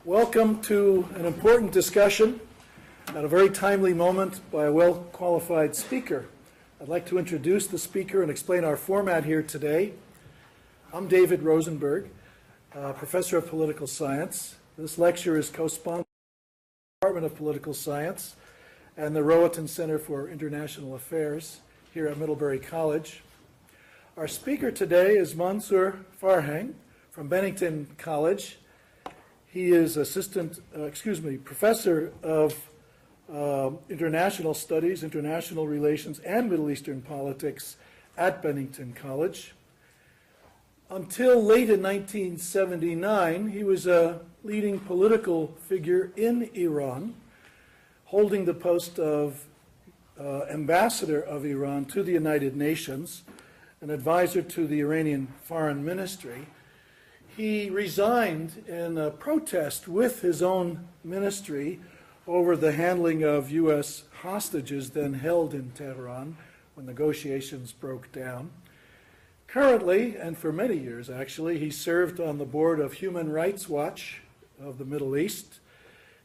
Welcome to an important discussion at a very timely moment by a well-qualified speaker. I'd like to introduce the speaker and explain our format here today. I'm David Rosenberg, professor of political science. This lecture is co-sponsored by the Department of Political Science and the Rohatyn Center for International Affairs here at Middlebury College. Our speaker today is Mansour Farhang from Bennington College. He is professor of international studies, international relations, and Middle Eastern politics at Bennington College. Until late in 1979, he was a leading political figure in Iran, holding the post of ambassador of Iran to the United Nations, an advisor to the Iranian Foreign Ministry. He resigned in a protest with his own ministry over the handling of U.S. hostages then held in Tehran when negotiations broke down. Currently, and for many years actually, he served on the board of Human Rights Watch of the Middle East.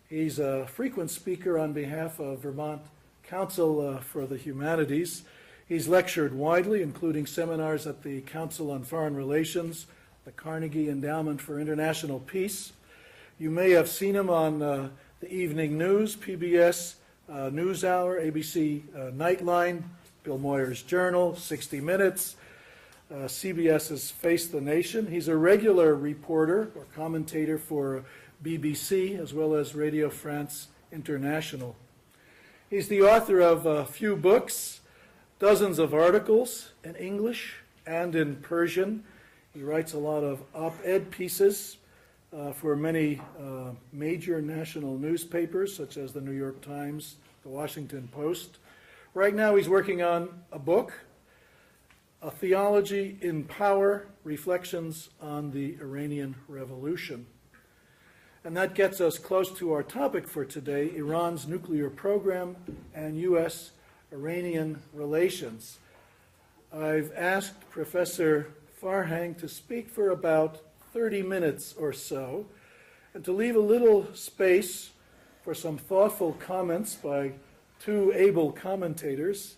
He's a frequent speaker on behalf of Vermont Council for the Humanities. He's lectured widely, including seminars at the Council on Foreign Relations, the Carnegie Endowment for International Peace. You may have seen him on the evening news, PBS NewsHour, ABC Nightline, Bill Moyer's Journal, 60 Minutes, CBS's Face the Nation. He's a regular reporter or commentator for BBC as well as Radio France International. He's the author of a few books, dozens of articles in English and in Persian. He writes a lot of op-ed pieces for many major national newspapers, such as the New York Times, the Washington Post. Right now he's working on a book, A Theology in Power, Reflections on the Iranian Revolution. And that gets us close to our topic for today, Iran's nuclear program and U.S.-Iranian relations. I've asked Professor Farhang to speak for about 30 minutes or so, and to leave a little space for some thoughtful comments by two able commentators.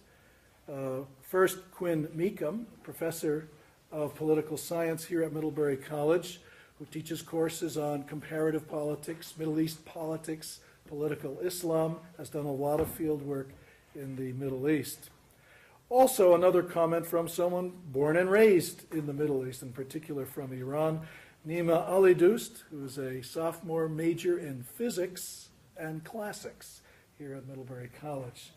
First, Quinn Meekum, professor of political science here at Middlebury College, who teaches courses on comparative politics, Middle East politics, political Islam, has done a lot of field work in the Middle East. Also, another comment from someone born and raised in the Middle East, in particular from Iran, Nima Ali-Doust, who is a sophomore major in physics and classics here at Middlebury College.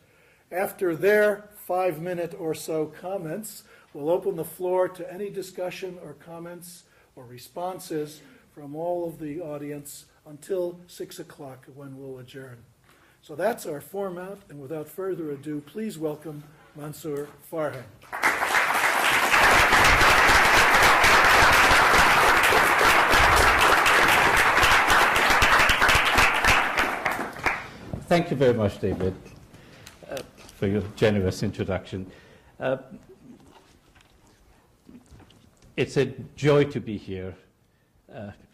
After their 5-minute or so comments, we'll open the floor to any discussion or comments or responses from all of the audience until 6 o'clock when we'll adjourn. So that's our format, and without further ado, please welcome Mansour Farhang. Thank you very much, David, for your generous introduction. It's a joy to be here,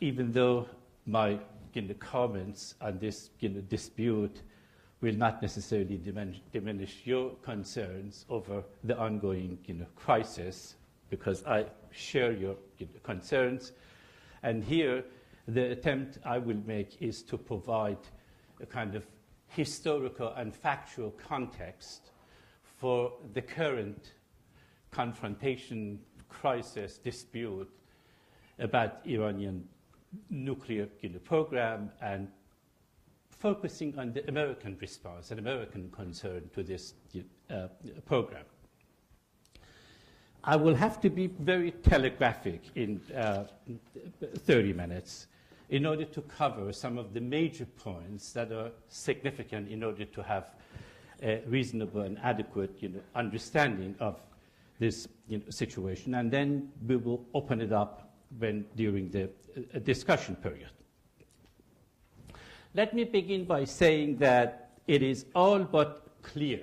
even though my comments on this dispute will not necessarily diminish your concerns over the ongoing crisis, because I share your concerns. And here, the attempt I will make is to provide a kind of historical and factual context for the current confrontation, crisis, dispute about Iranian nuclear program, and focusing on the American response and American concern to this program. I will have to be very telegraphic in 30 minutes in order to cover some of the major points that are significant in order to have a reasonable and adequate understanding of this situation. And then we will open it up during the discussion period. Let me begin by saying that it is all but clear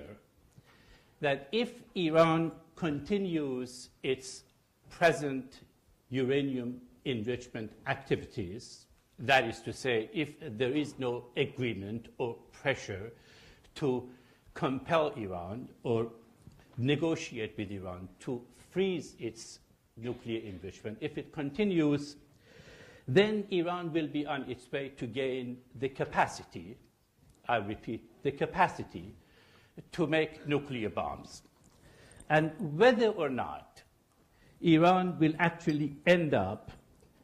that if Iran continues its present uranium enrichment activities, that is to say, if there is no agreement or pressure to compel Iran or negotiate with Iran to freeze its nuclear enrichment, if it continues, then Iran will be on its way to gain the capacity, I repeat, the capacity to make nuclear bombs. And whether or not Iran will actually end up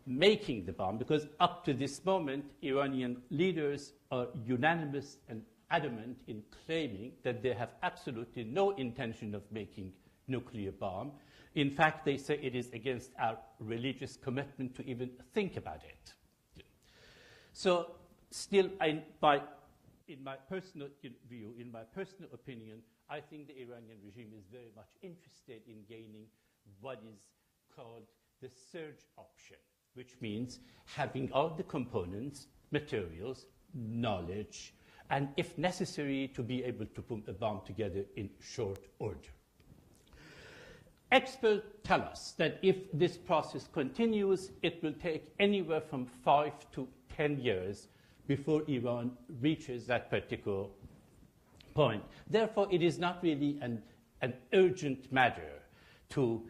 making the bomb, because up to this moment, Iranian leaders are unanimous and adamant in claiming that they have absolutely no intention of making nuclear bomb. In fact, they say it is against our religious commitment to even think about it. So still, in my personal view, in my personal opinion, I think the Iranian regime is very much interested in gaining what is called the surge option, which means having all the components, materials, knowledge, and if necessary, to be able to put a bomb together in short order. Experts tell us that if this process continues, it will take anywhere from 5 to 10 years before Iran reaches that particular point. Therefore, it is not really an urgent matter to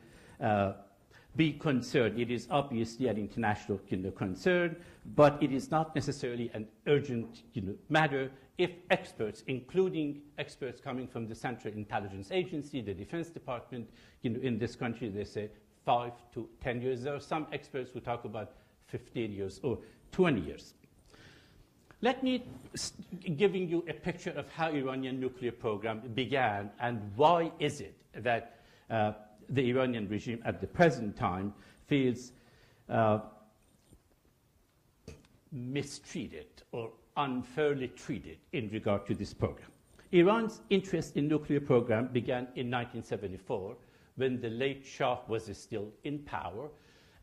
be concerned. It is obviously an international concern, but it is not necessarily an urgent matter if experts, including experts coming from the Central Intelligence Agency, the Defense Department in this country, they say 5 to 10 years. There are some experts who talk about 15 years or 20 years. Let me giving you a picture of how Iranian nuclear program began and why is it that the Iranian regime at the present time feels mistreated or unfairly treated in regard to this program. Iran's interest in nuclear program began in 1974 when the late Shah was still in power,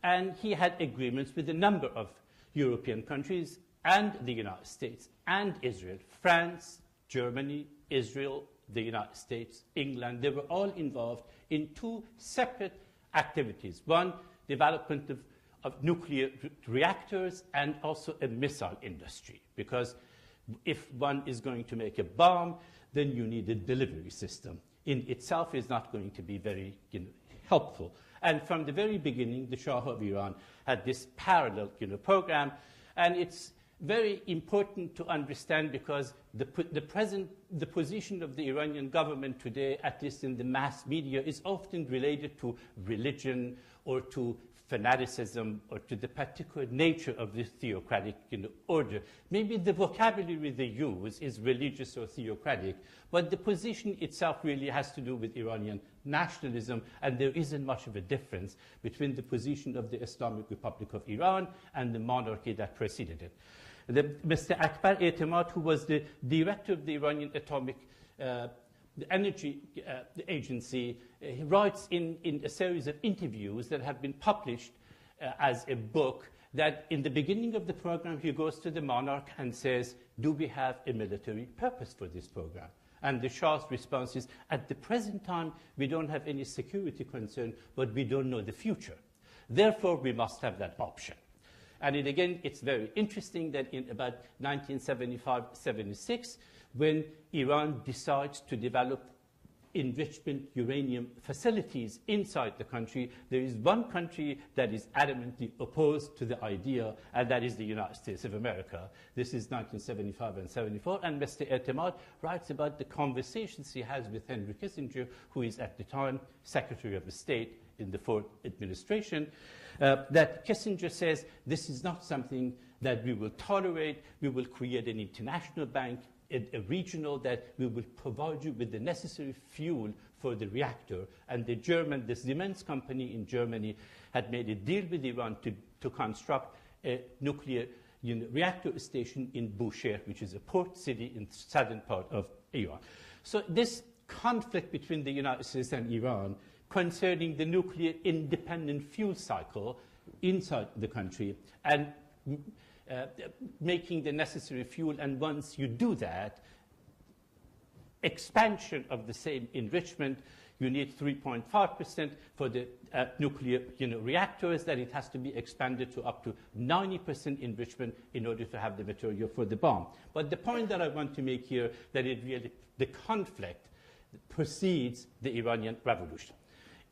and he had agreements with a number of European countries and the United States and Israel, France, Germany, Israel, the United States, England. They were all involved in two separate activities. One, development of nuclear reactors and also a missile industry. Because if one is going to make a bomb, then you need a delivery system. In itself is not going to be very helpful. And from the very beginning, the Shah of Iran had this parallel program, and it's very important to understand because the position of the Iranian government today, at least in the mass media, is often related to religion or to fanaticism or to the particular nature of this theocratic order. Maybe the vocabulary they use is religious or theocratic, but the position itself really has to do with Iranian nationalism, and there isn't much of a difference between the position of the Islamic Republic of Iran and the monarchy that preceded it. Mr. Akbar Etemad, who was the director of the Iranian Atomic the Energy Agency, he writes in a series of interviews that have been published as a book that in the beginning of the program he goes to the monarch and says, do we have a military purpose for this program? And the Shah's response is, at the present time, we don't have any security concern, but we don't know the future. Therefore, we must have that option. And again, it's very interesting that in about 1975-76, when Iran decides to develop enrichment uranium facilities inside the country, there is one country that is adamantly opposed to the idea, and that is the United States of America. This is 1975 and 74, and Mr. Etemad writes about the conversations he has with Henry Kissinger, who is at the time Secretary of State in the Ford administration, that Kissinger says, this is not something that we will tolerate. We will create an international bank, a regional, that we will provide you with the necessary fuel for the reactor. And the Siemens company in Germany had made a deal with Iran to construct a nuclear reactor station in Bushehr, which is a port city in the southern part of Iran. So this conflict between the United States and Iran concerning the nuclear independent fuel cycle inside the country and making the necessary fuel. And once you do that, expansion of the same enrichment, you need 3.5% for the nuclear reactors, that it has to be expanded to up to 90% enrichment in order to have the material for the bomb. But the point that I want to make here, that the conflict precedes the Iranian Revolution.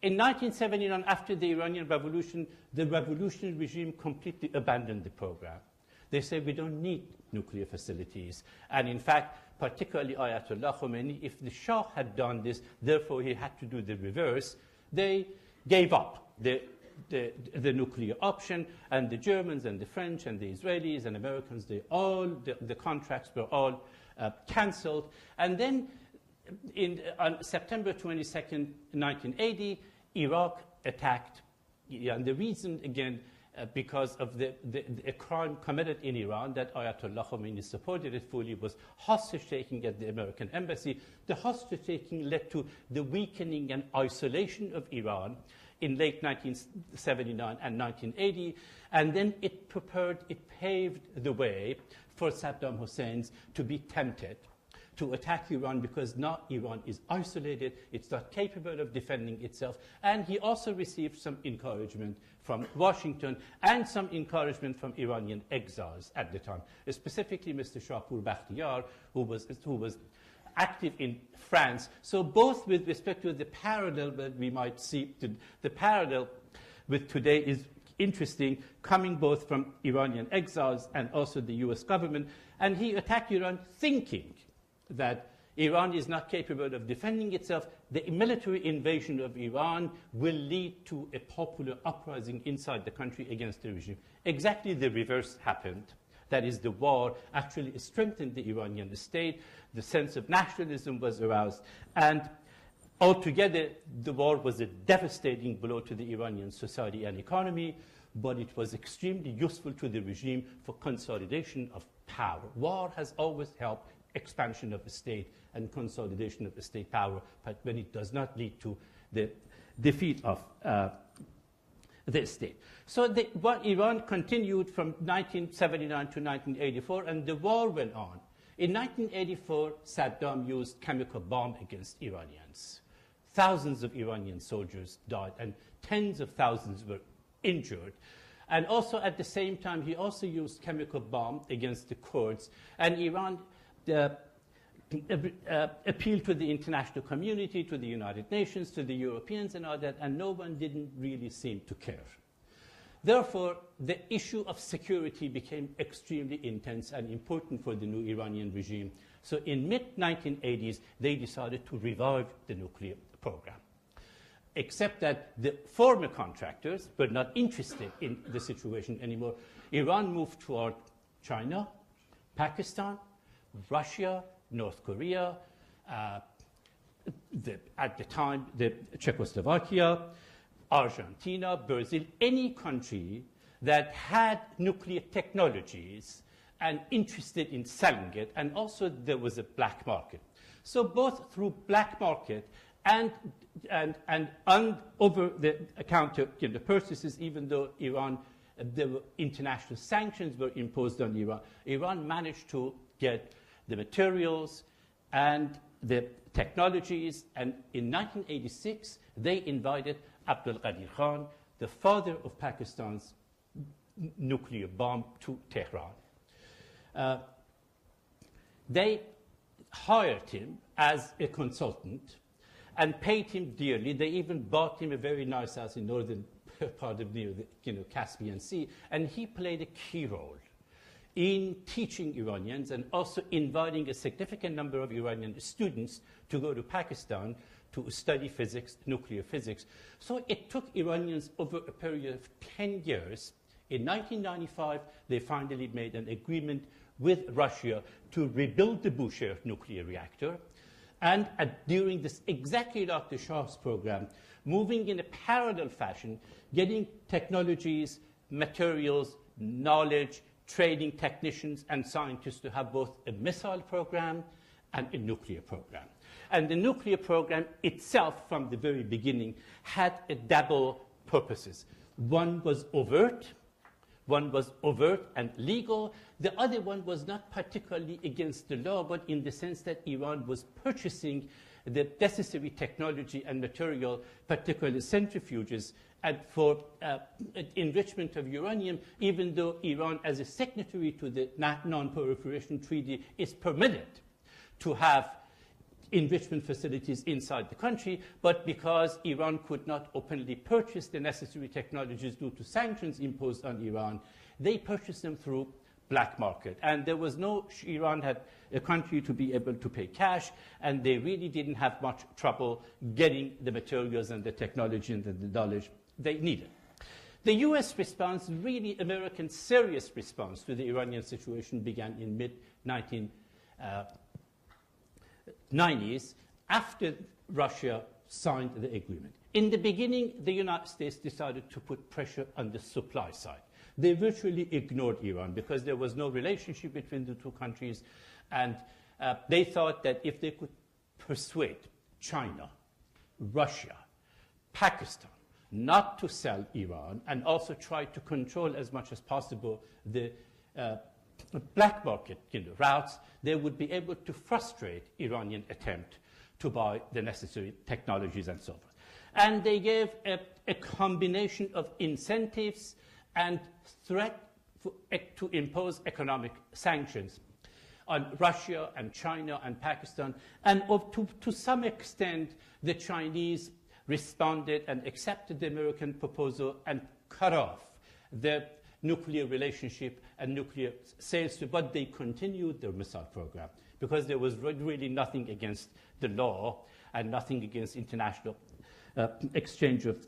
In 1979, after the Iranian Revolution, the revolutionary regime completely abandoned the program. They said, we don't need nuclear facilities. And in fact, particularly Ayatollah Khomeini, if the Shah had done this, therefore he had to do the reverse, they gave up the nuclear option, and the Germans and the French and the Israelis and Americans, the contracts were all cancelled. And then on September 22nd, 1980, Iraq attacked. And the reason, again, because of a crime committed in Iran that Ayatollah Khomeini supported it fully, was hostage-taking at the American embassy. The hostage-taking led to the weakening and isolation of Iran in late 1979 and 1980, and then it paved the way for Saddam Hussein to be tempted to attack Iran, because now Iran is isolated, it's not capable of defending itself, and he also received some encouragement from Washington and some encouragement from Iranian exiles at the time, specifically Mr. Shahpur Bakhtiyar, who was active in France. So both with respect to the parallel that we might see, the parallel with today is interesting, coming both from Iranian exiles and also the US government, and he attacked Iran thinking that Iran is not capable of defending itself. The military invasion of Iran will lead to a popular uprising inside the country against the regime. Exactly the reverse happened. That is, the war actually strengthened the Iranian state. The sense of nationalism was aroused. And altogether, the war was a devastating blow to the Iranian society and economy, but it was extremely useful to the regime for consolidation of power. War has always helped expansion of the state and consolidation of the state power, but when it does not lead to the defeat of the state. So Iran continued from 1979 to 1984, and the war went on. In 1984, Saddam used chemical bomb against Iranians. Thousands of Iranian soldiers died, and tens of thousands were injured. And also at the same time, he also used chemical bomb against the Kurds, and Iran appealed to the international community, to the United Nations, to the Europeans and all that, and no one didn't really seem to care. Therefore, the issue of security became extremely intense and important for the new Iranian regime. So in mid-1980s, they decided to revive the nuclear program, except that the former contractors were not interested in the situation anymore. Iran moved toward China, Pakistan, Russia, North Korea, at the time, the Czechoslovakia, Argentina, Brazil, any country that had nuclear technologies and interested in selling it, and also there was a black market. So both through black market and over the counter purchases, even though Iran, there were international sanctions were imposed on Iran, Iran managed to get the materials and the technologies, and in 1986 they invited Abdul Qadir Khan, the father of Pakistan's nuclear bomb, to Tehran. They hired him as a consultant and paid him dearly. They even bought him a very nice house in northern part of the Caspian Sea, and he played a key role in teaching Iranians and also inviting a significant number of Iranian students to go to Pakistan to study physics, nuclear physics. So it took Iranians over a period of 10 years. In 1995, they finally made an agreement with Russia to rebuild the Bushehr nuclear reactor. And during this, exactly like the Shah's program, moving in a parallel fashion, getting technologies, materials, knowledge, training technicians and scientists to have both a missile program and a nuclear program. And the nuclear program itself, from the very beginning, had a double purposes. One was overt and legal. The other one was not particularly against the law, but in the sense that Iran was purchasing the necessary technology and material, particularly centrifuges, and for enrichment of uranium, even though Iran, as a signatory to the Non-Proliferation Treaty, is permitted to have enrichment facilities inside the country, but because Iran could not openly purchase the necessary technologies due to sanctions imposed on Iran, they purchased them through black market. And there was no, Iran had a country to be able to pay cash, and they really didn't have much trouble getting the materials and the technology and the knowledge they needed. The US response, really American serious response to the Iranian situation, began in mid-90s after Russia signed the agreement. In the beginning, the United States decided to put pressure on the supply side. They virtually ignored Iran because there was no relationship between the two countries, and they thought that if they could persuade China, Russia, Pakistan not to sell Iran, and also try to control as much as possible the black market routes, they would be able to frustrate Iranian attempt to buy the necessary technologies and so forth. And they gave a combination of incentives and threat to impose economic sanctions on Russia and China and Pakistan. And to some extent, the Chinese responded and accepted the American proposal and cut off their nuclear relationship and nuclear sales to, but they continued their missile program because there was really nothing against the law and nothing against international exchange of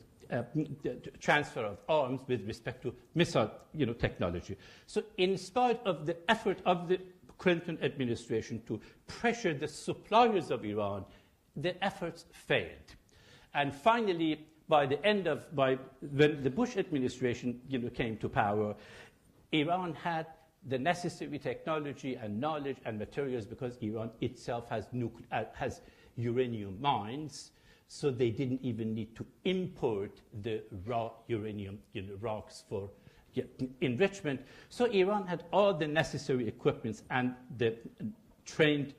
transfer of arms with respect to missile technology. So in spite of the effort of the Clinton administration to pressure the suppliers of Iran, the efforts failed. And finally, when the Bush administration came to power, Iran had the necessary technology and knowledge and materials because Iran itself has uranium mines, so they didn't even need to import the raw uranium rocks for enrichment. So Iran had all the necessary equipment and the trained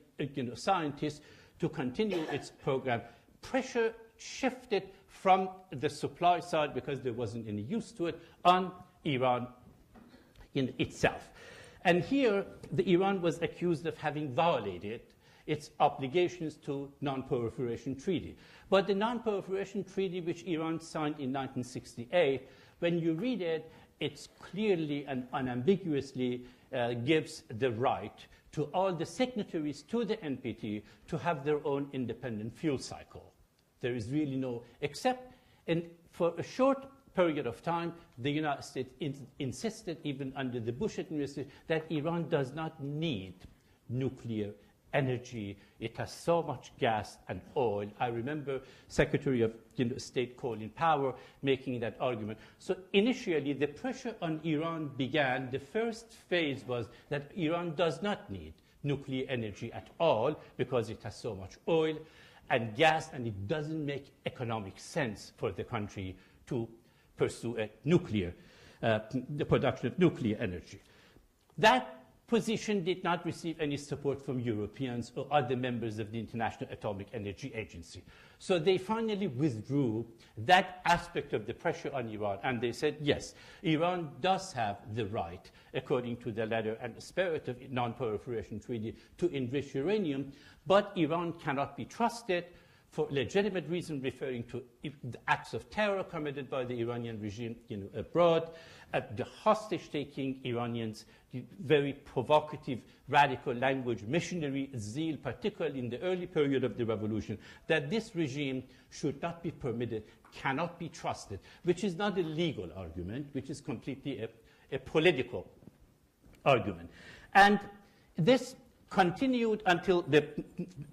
scientists to continue its program. Pressure shifted from the supply side, because there wasn't any use to it, on Iran in itself. And here, Iran was accused of having violated its obligations to Non-Proliferation Treaty. But the Non-Proliferation Treaty, which Iran signed in 1968, when you read it, it's clearly and unambiguously gives the right to all the signatories to the NPT to have their own independent fuel cycle. There is really no, except for a short period of time, the United States insisted, even under the Bush administration, that Iran does not need nuclear energy. It has so much gas and oil. I remember Secretary of State Colin Powell making that argument. So initially, the pressure on Iran began. The first phase was that Iran does not need nuclear energy at all because it has so much oil and gas, and it doesn't make economic sense for the country to pursue the production of nuclear energy. That position did not receive any support from Europeans or other members of the International Atomic Energy Agency. So they finally withdrew that aspect of the pressure on Iran, and they said, yes, Iran does have the right, according to the letter and the spirit of Non-Proliferation Treaty, to enrich uranium, but Iran cannot be trusted for legitimate reason, referring to the acts of terror committed by the Iranian regime abroad, the hostage-taking Iranians, the very provocative, radical language, missionary zeal, particularly in the early period of the revolution, that this regime should not be permitted, cannot be trusted, which is not a legal argument, which is completely a political argument. And this continued until the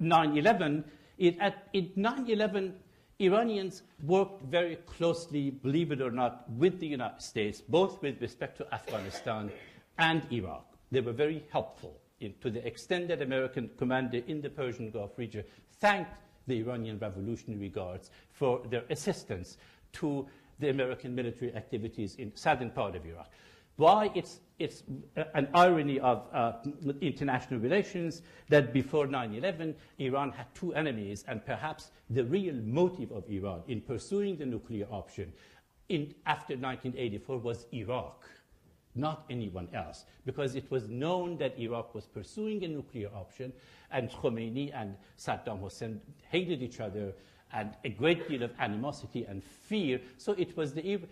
9/11. In 9/11, Iranians worked very closely, believe it or not, with the United States, both with respect to Afghanistan and Iraq. They were very helpful to the extent that American commander in the Persian Gulf region thanked the Iranian Revolutionary Guards for their assistance to the American military activities in southern part of Iraq. Why? It's an irony of international relations that before 9/11, Iran had two enemies, and perhaps the real motive of Iran in pursuing the nuclear option after 1984 was Iraq, not anyone else, because it was known that Iraq was pursuing a nuclear option, and Khomeini and Saddam Hussein hated each other, and a great deal of animosity and fear. So it was the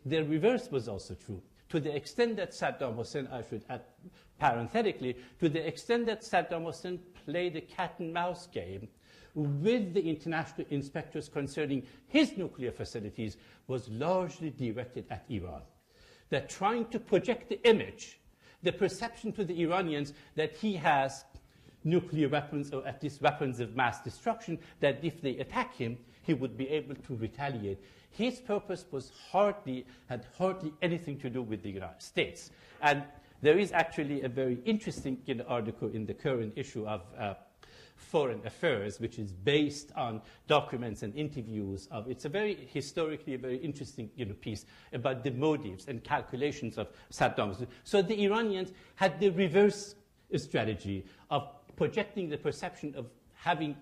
reverse was also true. To the extent that Saddam Hussein, I should add parenthetically, to the extent that Saddam Hussein played a cat and mouse game with the international inspectors concerning his nuclear facilities, was largely directed at Iran. They're trying to project the image, the perception to the Iranians that he has nuclear weapons, or at least weapons of mass destruction, that if they attack him, he would be able to retaliate. His purpose had hardly anything to do with the United States. And there is actually a very interesting article in the current issue of Foreign Affairs, which is based on documents and interviews of, it's a very historically a very interesting piece about the motives and calculations of Saddam Hussein. So the Iranians had the reverse strategy of projecting the perception of having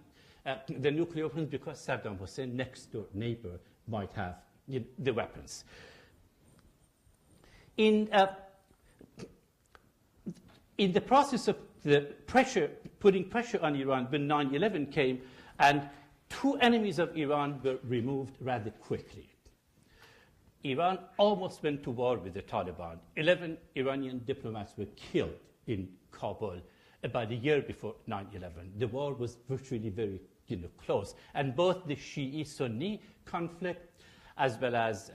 the nuclear weapons because Saddam Hussein, next door neighbor, might have the weapons. In the process of putting pressure on Iran, when 9/11 came, and two enemies of Iran were removed rather quickly. Iran almost went to war with the Taliban. 11 Iranian diplomats were killed in Kabul about a year before 9/11. The war was virtually very close. And both the Shi'i-Sunni conflict, as well as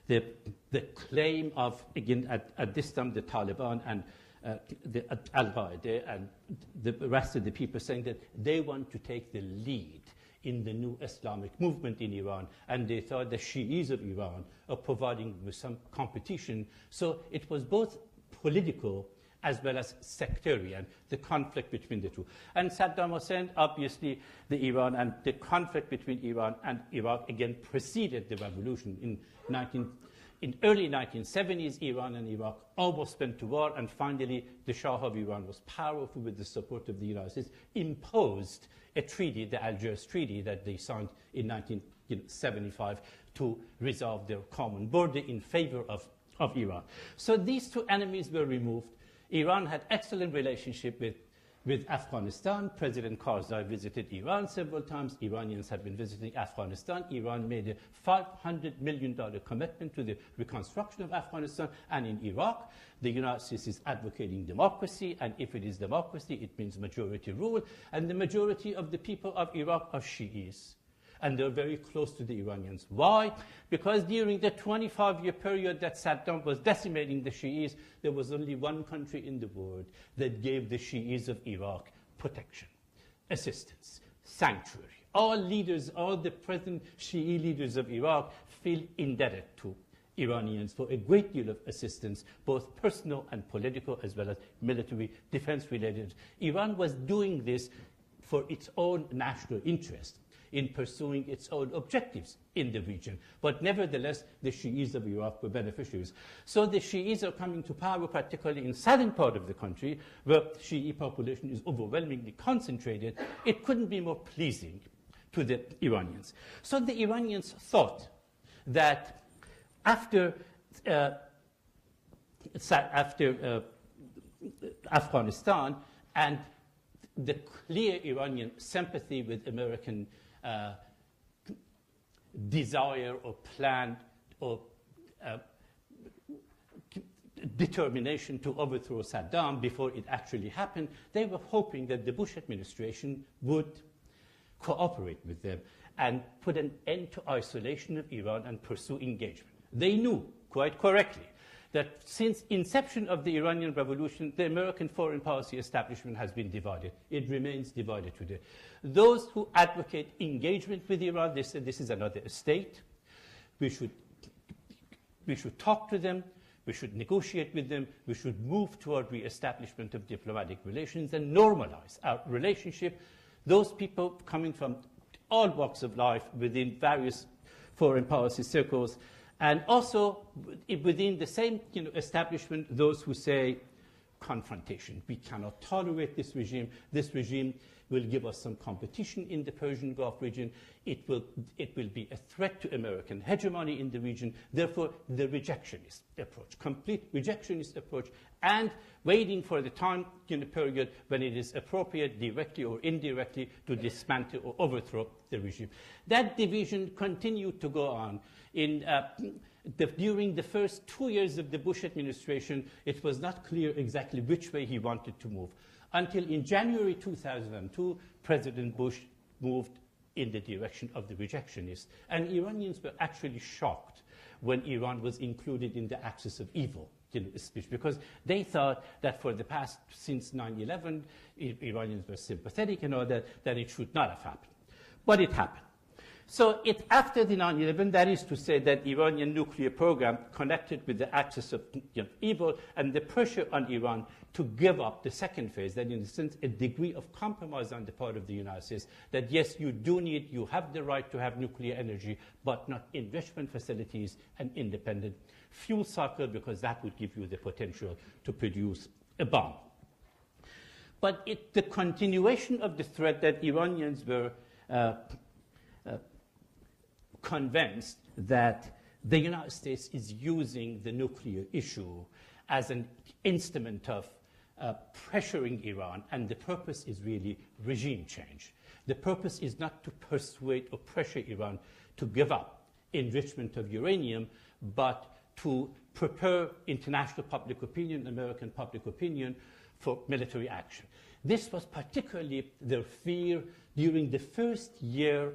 the claim of, again, at this time, the Taliban and the Al-Qaeda and the rest of the people saying that they want to take the lead in the new Islamic movement in Iran, and they thought the Shi'is of Iran are providing with some competition. So it was both political as well as sectarian, the conflict between the two. And Saddam Hussein, obviously, the conflict between Iran and Iraq again preceded the revolution. In early 1970s, Iran and Iraq almost went to war, and finally the Shah of Iran was powerful with the support of the United States, imposed a treaty, the Algiers Treaty, that they signed in 1975 to resolve their common border in favor of Iran. So these two enemies were removed. Iran had excellent relationship with Afghanistan. President Karzai visited Iran several times. Iranians have been visiting Afghanistan. Iran made a $500 million commitment to the reconstruction of Afghanistan. And in Iraq, the United States is advocating democracy. And if it is democracy, it means majority rule. And the majority of the people of Iraq are Shi'is. And they're very close to the Iranians. Why? Because during the 25-year period that Saddam was decimating the Shi'is, there was only one country in the world that gave the Shi'is of Iraq protection, assistance, sanctuary. All the present Shi'i leaders of Iraq feel indebted to Iranians for a great deal of assistance, both personal and political, as well as military defense-related. Iran was doing this for its own national interest, in pursuing its own objectives in the region. But nevertheless, the Shi'is of Iraq were beneficiaries. So the Shi'is are coming to power, particularly in southern part of the country, where Shi'i population is overwhelmingly concentrated. It couldn't be more pleasing to the Iranians. So the Iranians thought that after Afghanistan and the clear Iranian sympathy with American desire or plan or determination to overthrow Saddam before it actually happened, they were hoping that the Bush administration would cooperate with them and put an end to isolation of Iran and pursue engagement. They knew, quite correctly, that since inception of the Iranian Revolution, the American foreign policy establishment has been divided. It remains divided today. Those who advocate engagement with Iran, they say this is another state. We should talk to them. We should negotiate with them. We should move toward reestablishment of diplomatic relations and normalize our relationship. Those people coming from all walks of life within various foreign policy circles. And also within the same establishment, those who say confrontation. We cannot tolerate this regime. This regime will give us some competition in the Persian Gulf region. It will be a threat to American hegemony in the region. Therefore, the rejectionist approach, complete rejectionist approach, and waiting for the time period when it is appropriate, directly or indirectly, to dismantle or overthrow the regime. That division continued to go on. During the first 2 years of the Bush administration, it was not clear exactly which way he wanted to move. Until in January 2002, President Bush moved in the direction of the rejectionists. And Iranians were actually shocked when Iran was included in the axis of evil speech, because they thought that for the past, since 9/11, Iranians were sympathetic and all that it should not have happened. But it happened. So after the 9/11, that is to say that Iranian nuclear program connected with the axis of evil and the pressure on Iran to give up the second phase, that in a sense a degree of compromise on the part of the United States, that yes, you have the right to have nuclear energy, but not enrichment facilities and independent fuel cycle, because that would give you the potential to produce a bomb. But the continuation of the threat that Iranians were convinced that the United States is using the nuclear issue as an instrument of pressuring Iran, and the purpose is really regime change. The purpose is not to persuade or pressure Iran to give up enrichment of uranium, but to prepare international public opinion, American public opinion, for military action. This was particularly their fear during the first year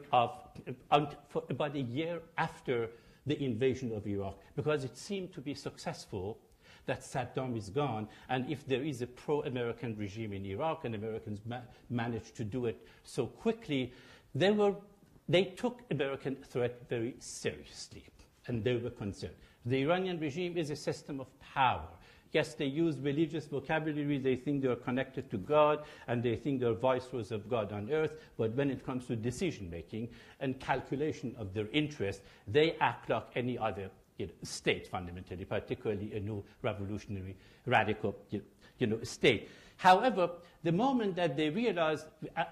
for about a year after the invasion of Iraq, because it seemed to be successful that Saddam is gone, and if there is a pro-American regime in Iraq and Americans managed to do it so quickly, they took American threat very seriously, and they were concerned. The Iranian regime is a system of power. Yes, they use religious vocabulary. They think they are connected to God, and they think they are viceroys of God on earth. But when it comes to decision-making and calculation of their interests, they act like any other state, fundamentally, particularly a new revolutionary, radical state. However, the moment that they realize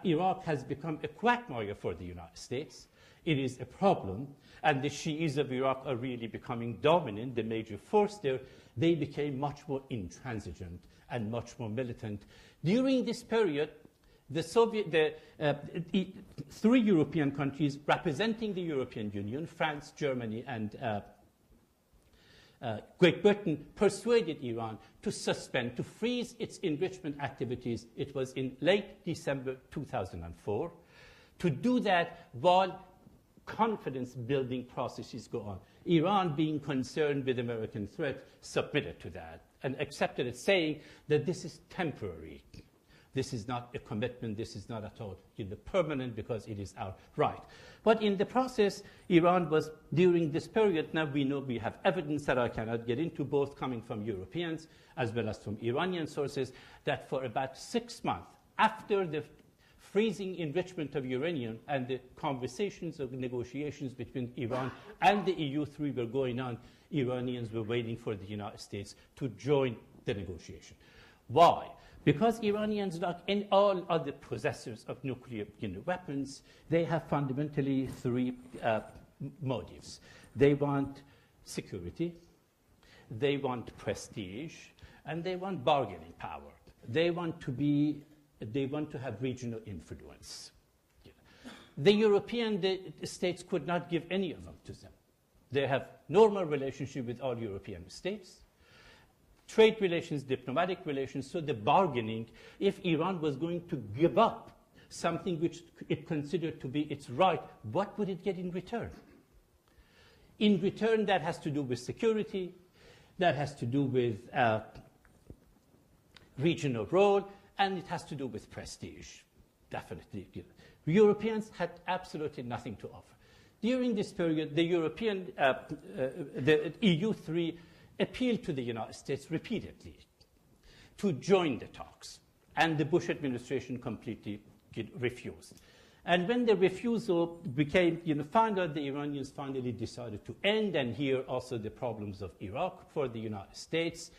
Iraq has become a quagmire for the United States, it is a problem, and the Shi'is of Iraq are really becoming dominant, the major force there, they became much more intransigent and much more militant. During this period, the three European countries representing the European Union, France, Germany, and Great Britain, persuaded Iran to suspend, to freeze its enrichment activities. It was in late December 2004. To do that while confidence-building processes go on. Iran, being concerned with American threat, submitted to that and accepted it, saying that this is temporary. This is not a commitment. This is not at all permanent, because it is our right. But in the process, Iran was, during this period, now we have evidence that I cannot get into, both coming from Europeans as well as from Iranian sources, that for about 6 months after the freezing enrichment of uranium and the conversations of negotiations between Iran and the EU3 were going on, Iranians were waiting for the United States to join the negotiation. Why? Because Iranians, like in all other possessors of nuclear weapons, they have fundamentally three motives. They want security, they want prestige, and they want bargaining power. They want to have regional influence. The European states could not give any of them to them. They have normal relationship with all European states, trade relations, diplomatic relations, so the bargaining, if Iran was going to give up something which it considered to be its right, what would it get in return? In return, that has to do with security, that has to do with regional role, and it has to do with prestige, definitely. Europeans had absolutely nothing to offer. During this period, the EU3 appealed to the United States repeatedly to join the talks, and the Bush administration completely refused. And when the refusal became, found out, the Iranians finally decided to end, and here also the problems of Iraq for the United States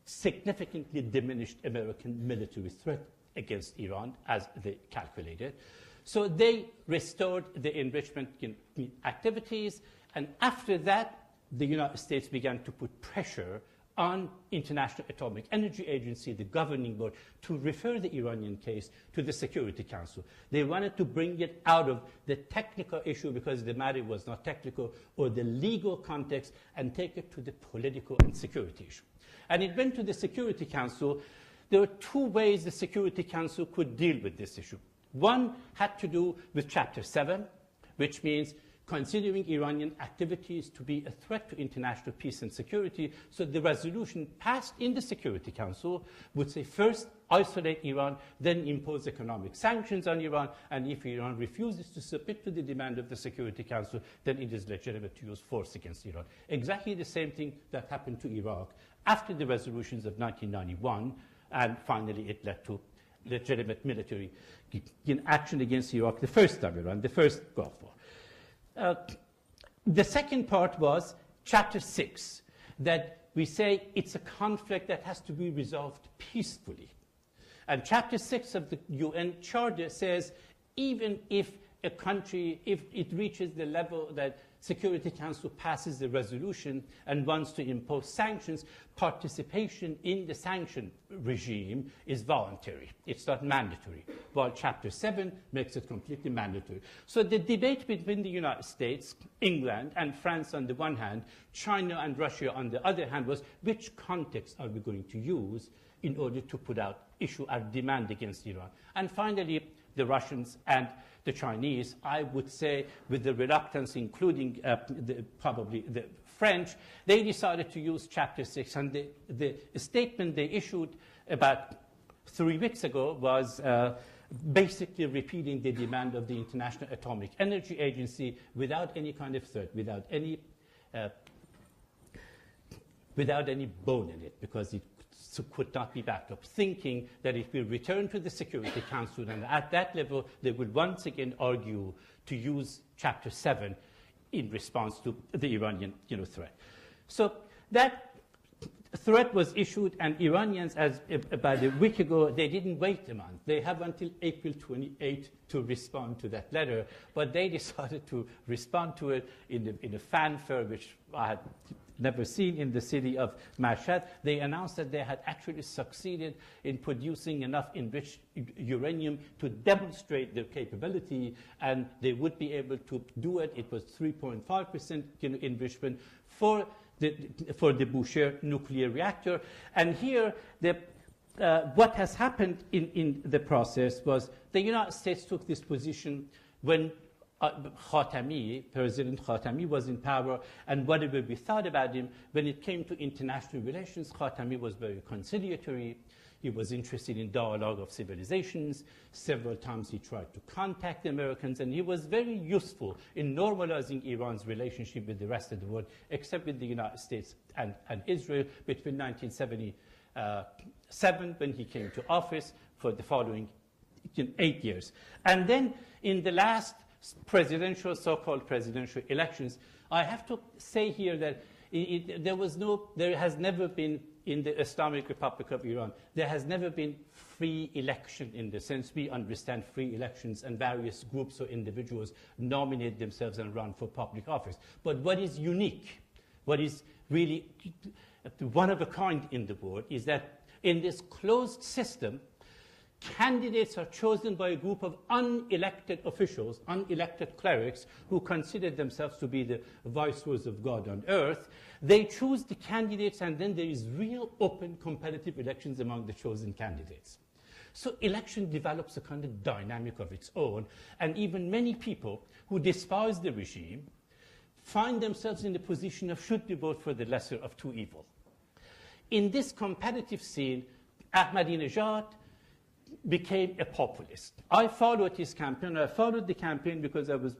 significantly diminished American military threat against Iran as they calculated. So they restored the enrichment activities, and after that, the United States began to put pressure on International Atomic Energy Agency, the governing board, to refer the Iranian case to the Security Council. They wanted to bring it out of the technical issue because the matter was not technical, or the legal context, and take it to the political and security issue. And it went to the Security Council. There were two ways the Security Council could deal with this issue. One had to do with Chapter 7, which means considering Iranian activities to be a threat to international peace and security. So the resolution passed in the Security Council would say, first, isolate Iran, then impose economic sanctions on Iran, and if Iran refuses to submit to the demand of the Security Council, then it is legitimate to use force against Iran. Exactly the same thing that happened to Iraq after the resolutions of 1991, and finally it led to legitimate military action against Iraq the first time around, the first Gulf War. The second part was Chapter 6, that we say it's a conflict that has to be resolved peacefully. And Chapter 6 of the UN Charter says even if a country, if it reaches the level that Security Council passes the resolution and wants to impose sanctions, participation in the sanction regime is voluntary. It's not mandatory, while Chapter 7 makes it completely mandatory. So the debate between the United States, England, and France on the one hand, China and Russia on the other hand, was which context are we going to use in order to issue our demand against Iran? And finally, the Russians and the Chinese, I would say, with the reluctance, including probably the French, they decided to use Chapter 6. And the statement they issued about 3 weeks ago was basically repeating the demand of the International Atomic Energy Agency without any kind of threat, without any bone in it, because it could not be backed up, thinking that if we return to the Security Council, and at that level they would once again argue to use Chapter 7 in response to the Iranian threat. So that threat was issued, and Iranians, as about a week ago, they didn't wait a month. They have until April 28 to respond to that letter, but they decided to respond to it in a fanfare, which I had never seen in the city of Mashhad. They announced that they had actually succeeded in producing enough enriched uranium to demonstrate their capability, and they would be able to do it. It was 3.5% enrichment for the Bushehr nuclear reactor. And here, what has happened in the process was the United States took this position when President Khatami was in power, and whatever we thought about him, when it came to international relations, Khatami was very conciliatory. He was interested in dialogue of civilizations. Several times he tried to contact the Americans, and he was very useful in normalizing Iran's relationship with the rest of the world, except with the United States and Israel between 1977, when he came to office, for the following 8 years. And then in the last so-called presidential elections, I have to say here that there has never been, in the Islamic Republic of Iran, there has never been free election in the sense we understand free elections, and various groups or individuals nominate themselves and run for public office. But what is unique, what is really one of a kind in the world, is that in this closed system, candidates are chosen by a group of unelected officials, unelected clerics, who consider themselves to be the viceroys of God on earth. They choose the candidates, and then there is real open competitive elections among the chosen candidates. So election develops a kind of dynamic of its own, and even many people who despise the regime find themselves in the position of, should we vote for the lesser of two evils? In this competitive scene, Ahmadinejad became a populist. I followed his campaign. I followed the campaign because I was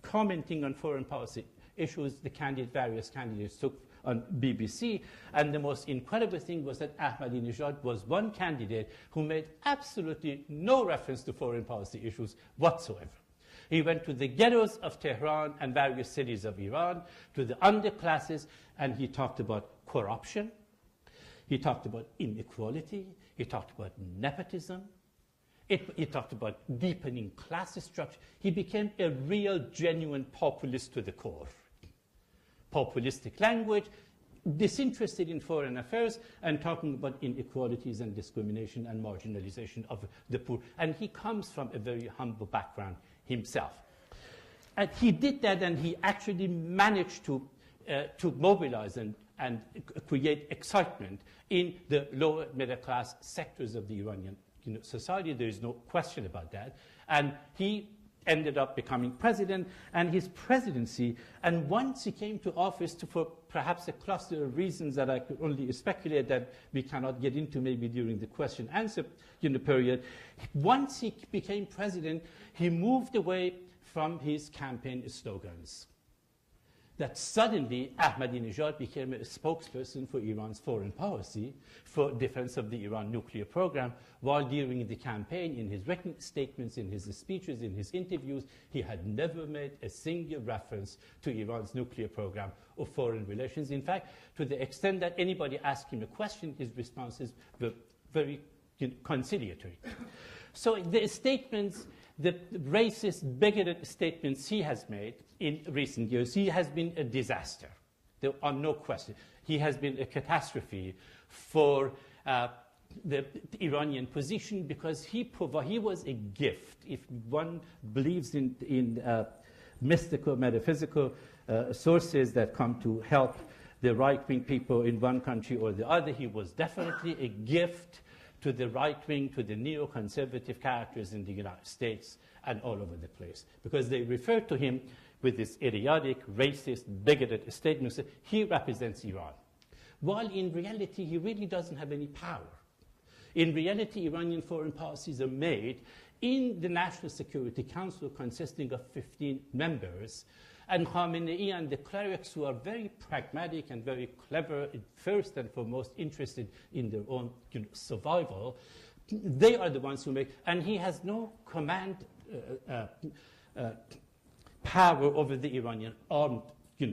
commenting on foreign policy issues various candidates took on BBC. And the most incredible thing was that Ahmadinejad was one candidate who made absolutely no reference to foreign policy issues whatsoever. He went to the ghettos of Tehran and various cities of Iran, to the underclasses, and he talked about corruption. He talked about inequality. He talked about nepotism. He talked about deepening class structure. He became a real, genuine populist to the core. Populistic language, disinterested in foreign affairs, and talking about inequalities and discrimination and marginalization of the poor. And he comes from a very humble background himself. And he did that, and he actually managed to mobilize and create excitement in the lower middle class sectors of the Iranian society. There is no question about that. And he ended up becoming president, and his presidency, and once he came to office for perhaps a cluster of reasons that I could only speculate that we cannot get into maybe during the question-answer period, once he became president, he moved away from his campaign slogans. That suddenly Ahmadinejad became a spokesperson for Iran's foreign policy, for defense of the Iran nuclear program, while during the campaign, in his written statements, in his speeches, in his interviews, he had never made a single reference to Iran's nuclear program or foreign relations. In fact, to the extent that anybody asked him a question, his responses were very conciliatory. So the statements, the racist, bigoted statements he has made in recent years, he has been a disaster. There are no questions. He has been a catastrophe for the Iranian position, because he was a gift. If one believes in mystical, metaphysical sources that come to help the right-wing people in one country or the other, he was definitely a gift to the right-wing, to the neoconservative characters in the United States and all over the place, because they refer to him with this idiotic, racist, bigoted statements that he represents Iran, while in reality he really doesn't have any power. In reality, Iranian foreign policies are made in the National Security Council, consisting of 15 members, and Khamenei and the clerics, who are very pragmatic and very clever, first and foremost interested in their own survival, they are the ones who make, and he has no command power over the Iranian armed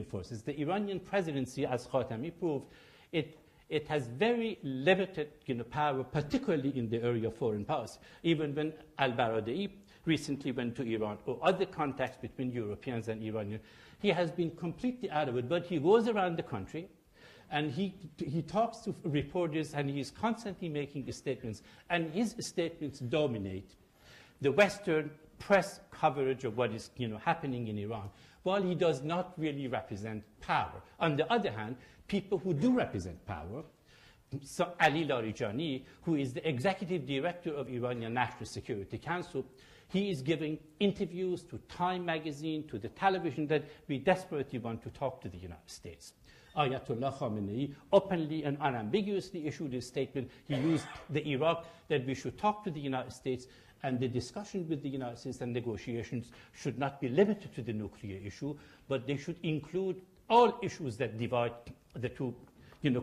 forces. The Iranian presidency, as Khatami proved, it has very limited power, particularly in the area of foreign policy. Even when al-Baradei recently went to Iran, or other contacts between Europeans and Iranians, he has been completely out of it. But he goes around the country, and he talks to reporters, and he's constantly making statements, and his statements dominate the Western press coverage of what is happening in Iran, while he does not really represent power. On the other hand, people who do represent power, so Ali Larijani, who is the executive director of Iranian National Security Council, he is giving interviews to Time magazine, to the television, that we desperately want to talk to the United States. Ayatollah Khamenei openly and unambiguously issued a statement. He used the Iraq, that we should talk to the United States, and the discussion with the United States and negotiations should not be limited to the nuclear issue, but they should include all issues that divide the two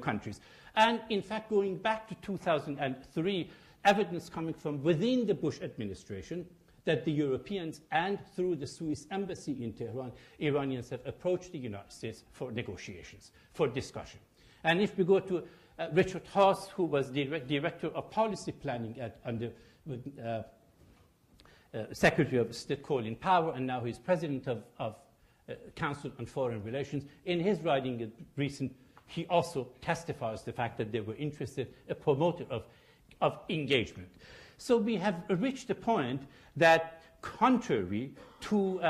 countries. And in fact, going back to 2003, evidence coming from within the Bush administration that the Europeans, and through the Swiss embassy in Tehran, Iranians have approached the United States for negotiations, for discussion. And if we go to Richard Haass, who was director of policy planning under Secretary of State Colin Powell, and now he's president of Council on Foreign Relations, in his writing recent, he also testifies the fact that they were interested, a promoter of engagement. So we have reached a point that, contrary to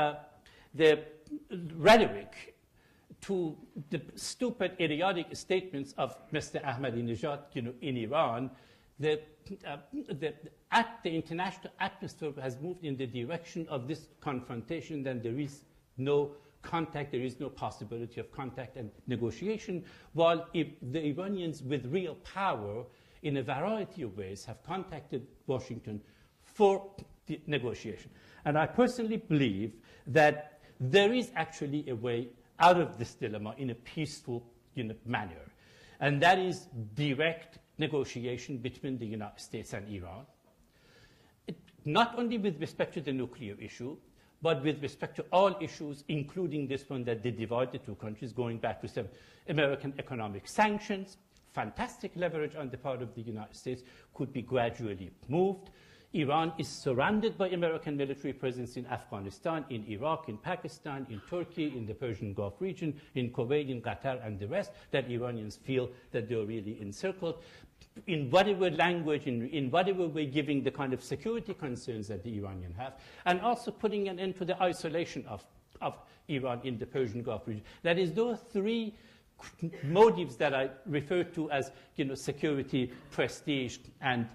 the rhetoric, to the stupid, idiotic statements of Mr. Ahmadinejad, in Iran, the international atmosphere has moved in the direction of this confrontation. Then there is no contact, there is no possibility of contact and negotiation, while if the Iranians with real power in a variety of ways have contacted Washington for the negotiation. And I personally believe that there is actually a way out of this dilemma in a peaceful manner. And that is direct negotiation between the United States and Iran, not only with respect to the nuclear issue, but with respect to all issues, including this one that they divide the two countries, going back to some American economic sanctions. Fantastic leverage on the part of the United States could be gradually moved. Iran is surrounded by American military presence in Afghanistan, in Iraq, in Pakistan, in Turkey, in the Persian Gulf region, in Kuwait, in Qatar, and the rest, that Iranians feel that they're really encircled. In whatever language, in whatever way, giving the kind of security concerns that the Iranians have, and also putting an end to the isolation of Iran in the Persian Gulf region. That is, those three motives that I refer to as security, prestige, and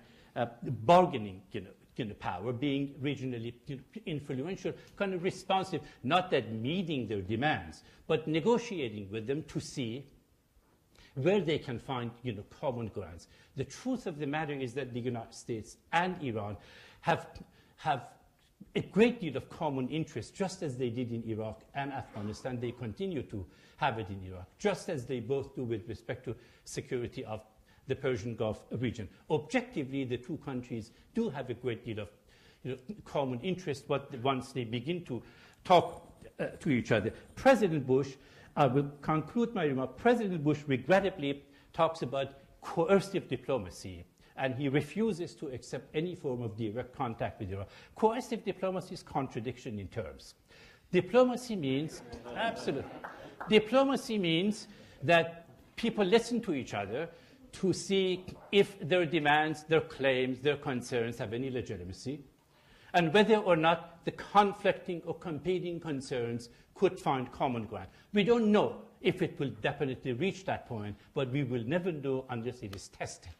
bargaining power, being regionally influential, kind of responsive, not that meeting their demands, but negotiating with them to see where they can find common grounds. The truth of the matter is that the United States and Iran have a great deal of common interest, just as they did in Iraq and Afghanistan. They continue to have it in Iraq, just as they both do with respect to security of the Persian Gulf region. Objectively, the two countries do have a great deal of common interest, but once they begin to talk to each other. President Bush, I will conclude my remark, President Bush regrettably talks about coercive diplomacy, and he refuses to accept any form of direct contact with Iran. Coercive diplomacy is contradiction in terms. Diplomacy means, absolutely, diplomacy means that people listen to each other to see if their demands, their claims, their concerns have any legitimacy, and whether or not the conflicting or competing concerns could find common ground. We don't know if it will definitely reach that point, but we will never know unless it is tested.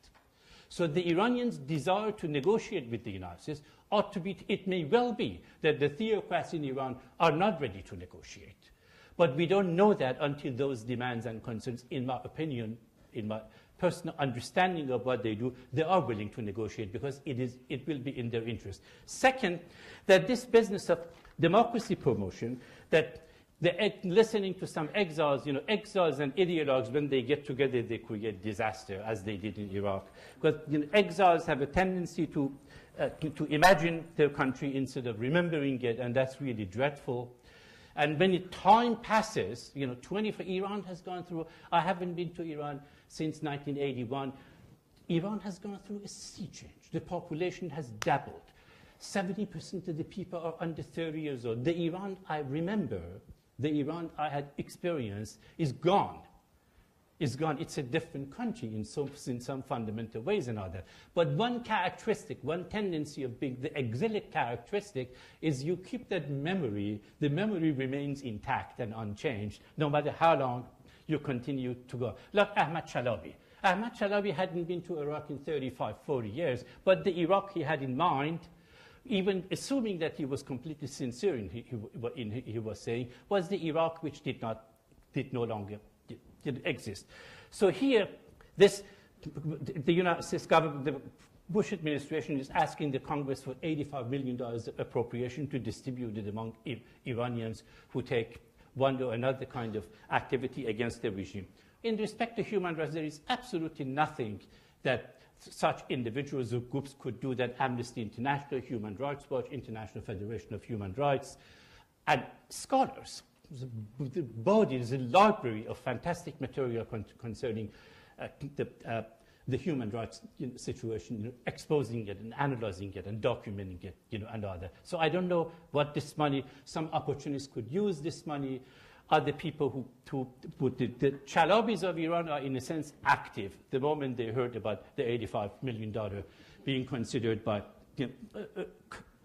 So the Iranians' desire to negotiate with the United States ought to be, it may well be that the theocrats in Iran are not ready to negotiate. But we don't know that until those demands and concerns, in my opinion, in my personal understanding of what they do, they are willing to negotiate because it will be in their interest. Second, that this business of democracy promotion, that listening to some exiles, exiles and ideologues, when they get together, they create disaster, as they did in Iraq. Because exiles have a tendency to imagine their country instead of remembering it, and that's really dreadful. And when time passes, 24, Iran has gone through, I haven't been to Iran since 1981. Iran has gone through a sea change. The population has doubled. 70% of the people are under 30 years old. The Iran I remember, the Iran I had experienced, is gone. It's gone. It's a different country in some fundamental ways and other. But one characteristic, one tendency of being the exilic characteristic is you keep that memory. The memory remains intact and unchanged, no matter how long you continue to go. Like Ahmad Chalabi. Ahmad Chalabi hadn't been to Iraq in 35, 40 years, but the Iraq he had in mind, even assuming that he was completely sincere in he was saying, was the Iraq which did no longer exist. So here, the United States government, the Bush administration is asking the Congress for $85 million appropriation to distribute it among Iranians who take one or another kind of activity against the regime. In respect to human rights, there is absolutely nothing that such individuals or groups could do that Amnesty International, Human Rights Watch, International Federation of Human Rights, and scholars. The body is a library of fantastic material concerning the human rights situation, exposing it and analyzing it and documenting it, and other. So I don't know what this money, some opportunists could use this money. Other people who the Chalabis of Iran are in a sense active the moment they heard about the $85 million being considered by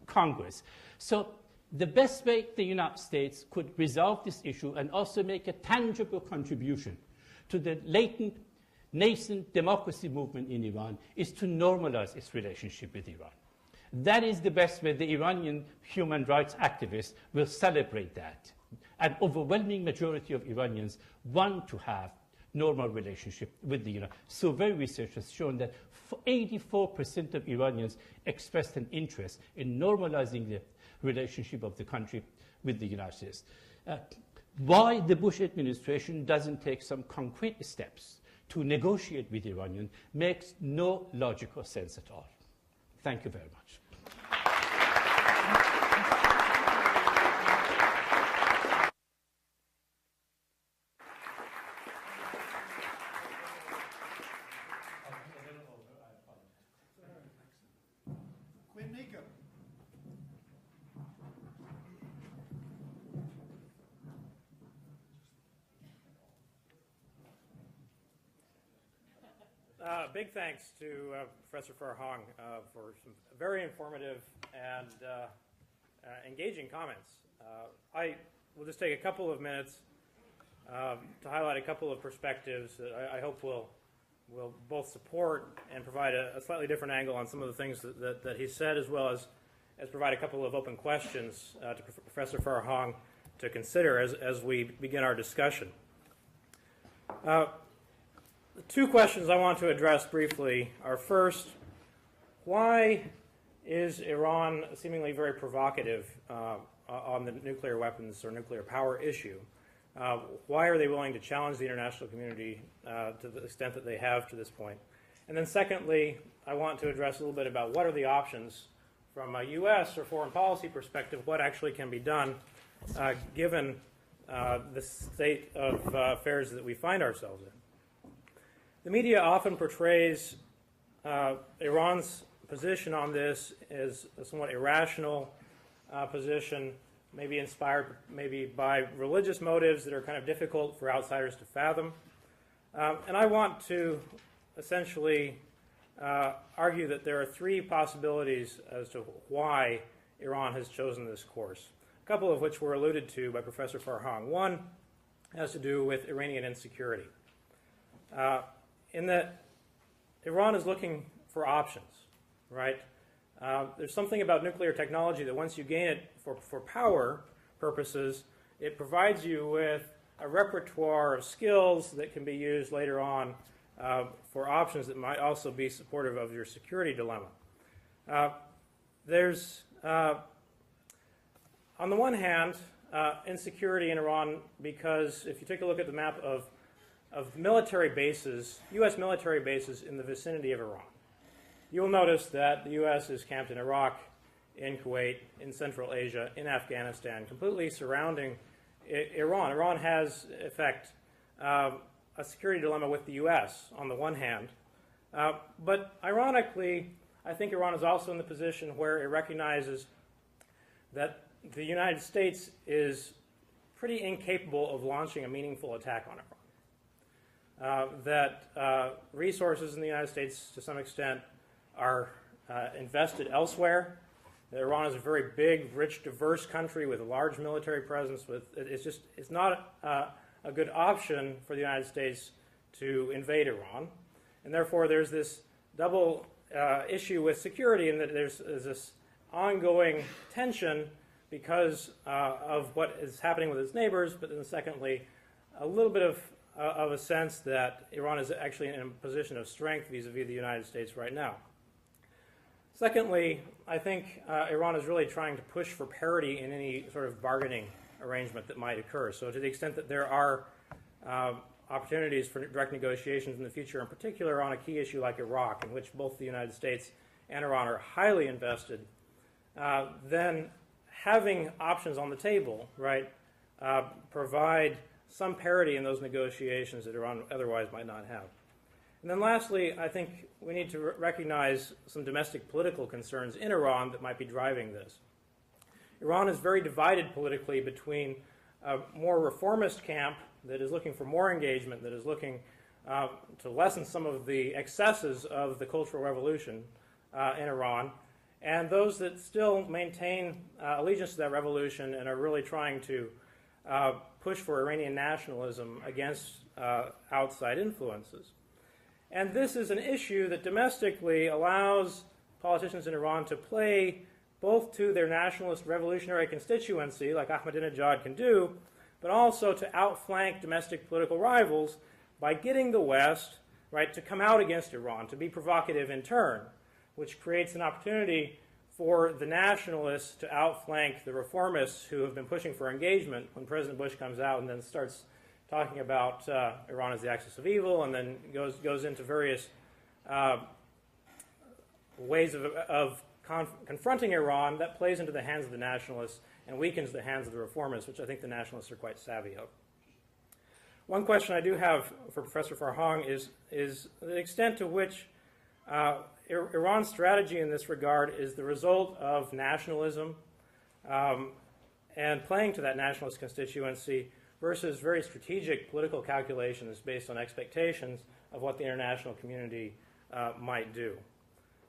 Congress. So the best way the United States could resolve this issue and also make a tangible contribution to the latent, nascent democracy movement in Iran is to normalize its relationship with Iran. That is the best way the Iranian human rights activists will celebrate that. An overwhelming majority of Iranians want to have normal relationship with the United States. Survey research has shown that 84% of Iranians expressed an interest in normalizing the relationship of the country with the United States. why the Bush administration doesn't take some concrete steps to negotiate with Iranian makes no logical sense at all. Thank you very much. Big thanks to Professor Farhang for some very informative and engaging comments. I will just take a couple of minutes to highlight a couple of perspectives that I hope will both support and provide a slightly different angle on some of the things that he said, as well as provide a couple of open questions to Professor Farhang to consider as we begin our discussion. The two questions I want to address briefly are, first, why is Iran seemingly very provocative on the nuclear weapons or nuclear power issue? Why are they willing to challenge the international community to the extent that they have to this point? And then secondly, I want to address a little bit about what are the options from a U.S. or foreign policy perspective, what actually can be done given the state of affairs that we find ourselves in. The media often portrays Iran's position on this as a somewhat irrational position, maybe inspired maybe by religious motives that are kind of difficult for outsiders to fathom. And I want to essentially argue that there are three possibilities as to why Iran has chosen this course, a couple of which were alluded to by Professor Farhang. One has to do with Iranian insecurity. In that Iran is looking for options, right? There's something about nuclear technology that once you gain it for power purposes, it provides you with a repertoire of skills that can be used later on for options that might also be supportive of your security dilemma. There's, on the one hand, insecurity in Iran because if you take a look at the map of military bases, U.S. military bases in the vicinity of Iran, you will notice that the U.S. is camped in Iraq, in Kuwait, in Central Asia, in Afghanistan, completely surrounding Iran. Iran has, in effect, a security dilemma with the U.S. on the one hand. But ironically, I think Iran is also in the position where it recognizes that the United States is pretty incapable of launching a meaningful attack on Iran. That resources in the United States, to some extent, are invested elsewhere. That Iran is a very big, rich, diverse country with a large military presence. It's not a good option for the United States to invade Iran, and therefore there's this double issue with security, in that there's this ongoing tension because of what is happening with its neighbors, but then secondly, a little bit of a sense that Iran is actually in a position of strength vis-a-vis the United States right now. Secondly, I think Iran is really trying to push for parity in any sort of bargaining arrangement that might occur. So to the extent that there are opportunities for direct negotiations in the future, in particular on a key issue like Iraq, in which both the United States and Iran are highly invested, then having options on the table, right, provide some parity in those negotiations that Iran otherwise might not have. And then lastly, I think we need to recognize some domestic political concerns in Iran that might be driving this. Iran is very divided politically between a more reformist camp that is looking for more engagement, that is looking to lessen some of the excesses of the Cultural Revolution in Iran, and those that still maintain allegiance to that revolution and are really trying to push for Iranian nationalism against outside influences. And this is an issue that domestically allows politicians in Iran to play both to their nationalist revolutionary constituency, like Ahmadinejad can do, but also to outflank domestic political rivals by getting the West, right, to come out against Iran, to be provocative in turn, which creates an opportunity for the nationalists to outflank the reformists who have been pushing for engagement when President Bush comes out and then starts talking about Iran as the axis of evil, and then goes into various ways of confronting Iran that plays into the hands of the nationalists and weakens the hands of the reformists, which I think the nationalists are quite savvy of. One question I do have for Professor Farhang is the extent to which Iran's strategy in this regard is the result of nationalism and playing to that nationalist constituency versus very strategic political calculations based on expectations of what the international community might do.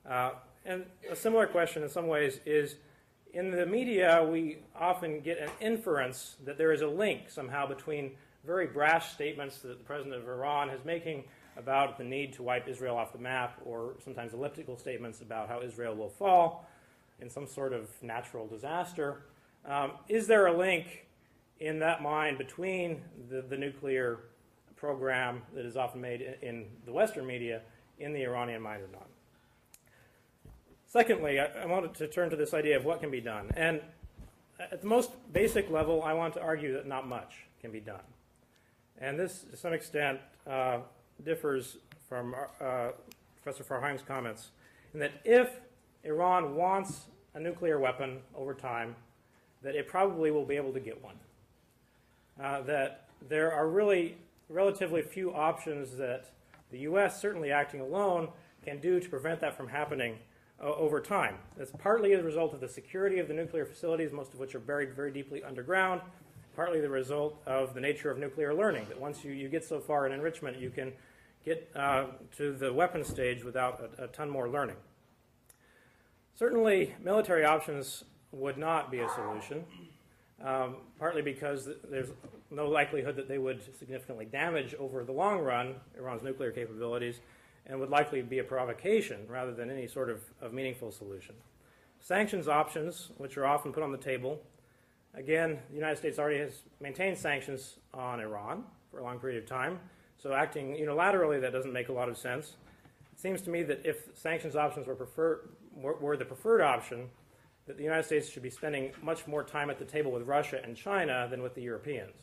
And a similar question in some ways is, in the media, we often get an inference that there is a link somehow between very brash statements that the president of Iran is making about the need to wipe Israel off the map, or sometimes elliptical statements about how Israel will fall in some sort of natural disaster. Is there a link in that mind between the nuclear program that is often made in the Western media in the Iranian mind or not? Secondly, I wanted to turn to this idea of what can be done. And at the most basic level, I want to argue that not much can be done. And this, to some extent, differs from Professor Farhang's comments, in that if Iran wants a nuclear weapon over time, that it probably will be able to get one. That there are really relatively few options that the U.S., certainly acting alone, can do to prevent that from happening over time. That's partly as a result of the security of the nuclear facilities, most of which are buried very deeply underground, partly the result of the nature of nuclear learning, that once you get so far in enrichment, you can get to the weapons stage without a ton more learning. Certainly, military options would not be a solution, partly because there's no likelihood that they would significantly damage over the long run Iran's nuclear capabilities, and would likely be a provocation rather than any sort of meaningful solution. Sanctions options, which are often put on the table, again, the United States already has maintained sanctions on Iran for a long period of time, so acting unilaterally, that doesn't make a lot of sense. It seems to me that if sanctions options were the preferred option, that the United States should be spending much more time at the table with Russia and China than with the Europeans.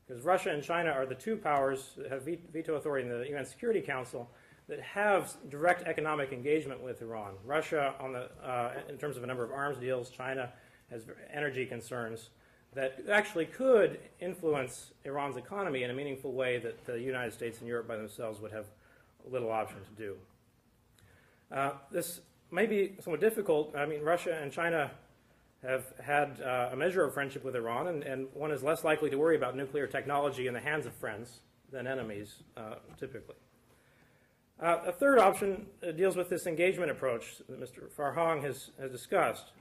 Because Russia and China are the two powers that have veto authority in the UN Security Council that have direct economic engagement with Iran. Russia, in terms of a number of arms deals, China has energy concerns that actually could influence Iran's economy in a meaningful way that the United States and Europe by themselves would have little option to do. This may be somewhat difficult. I mean, Russia and China have had a measure of friendship with Iran, and one is less likely to worry about nuclear technology in the hands of friends than enemies, typically. A third option deals with this engagement approach that Mr. Farhang has discussed.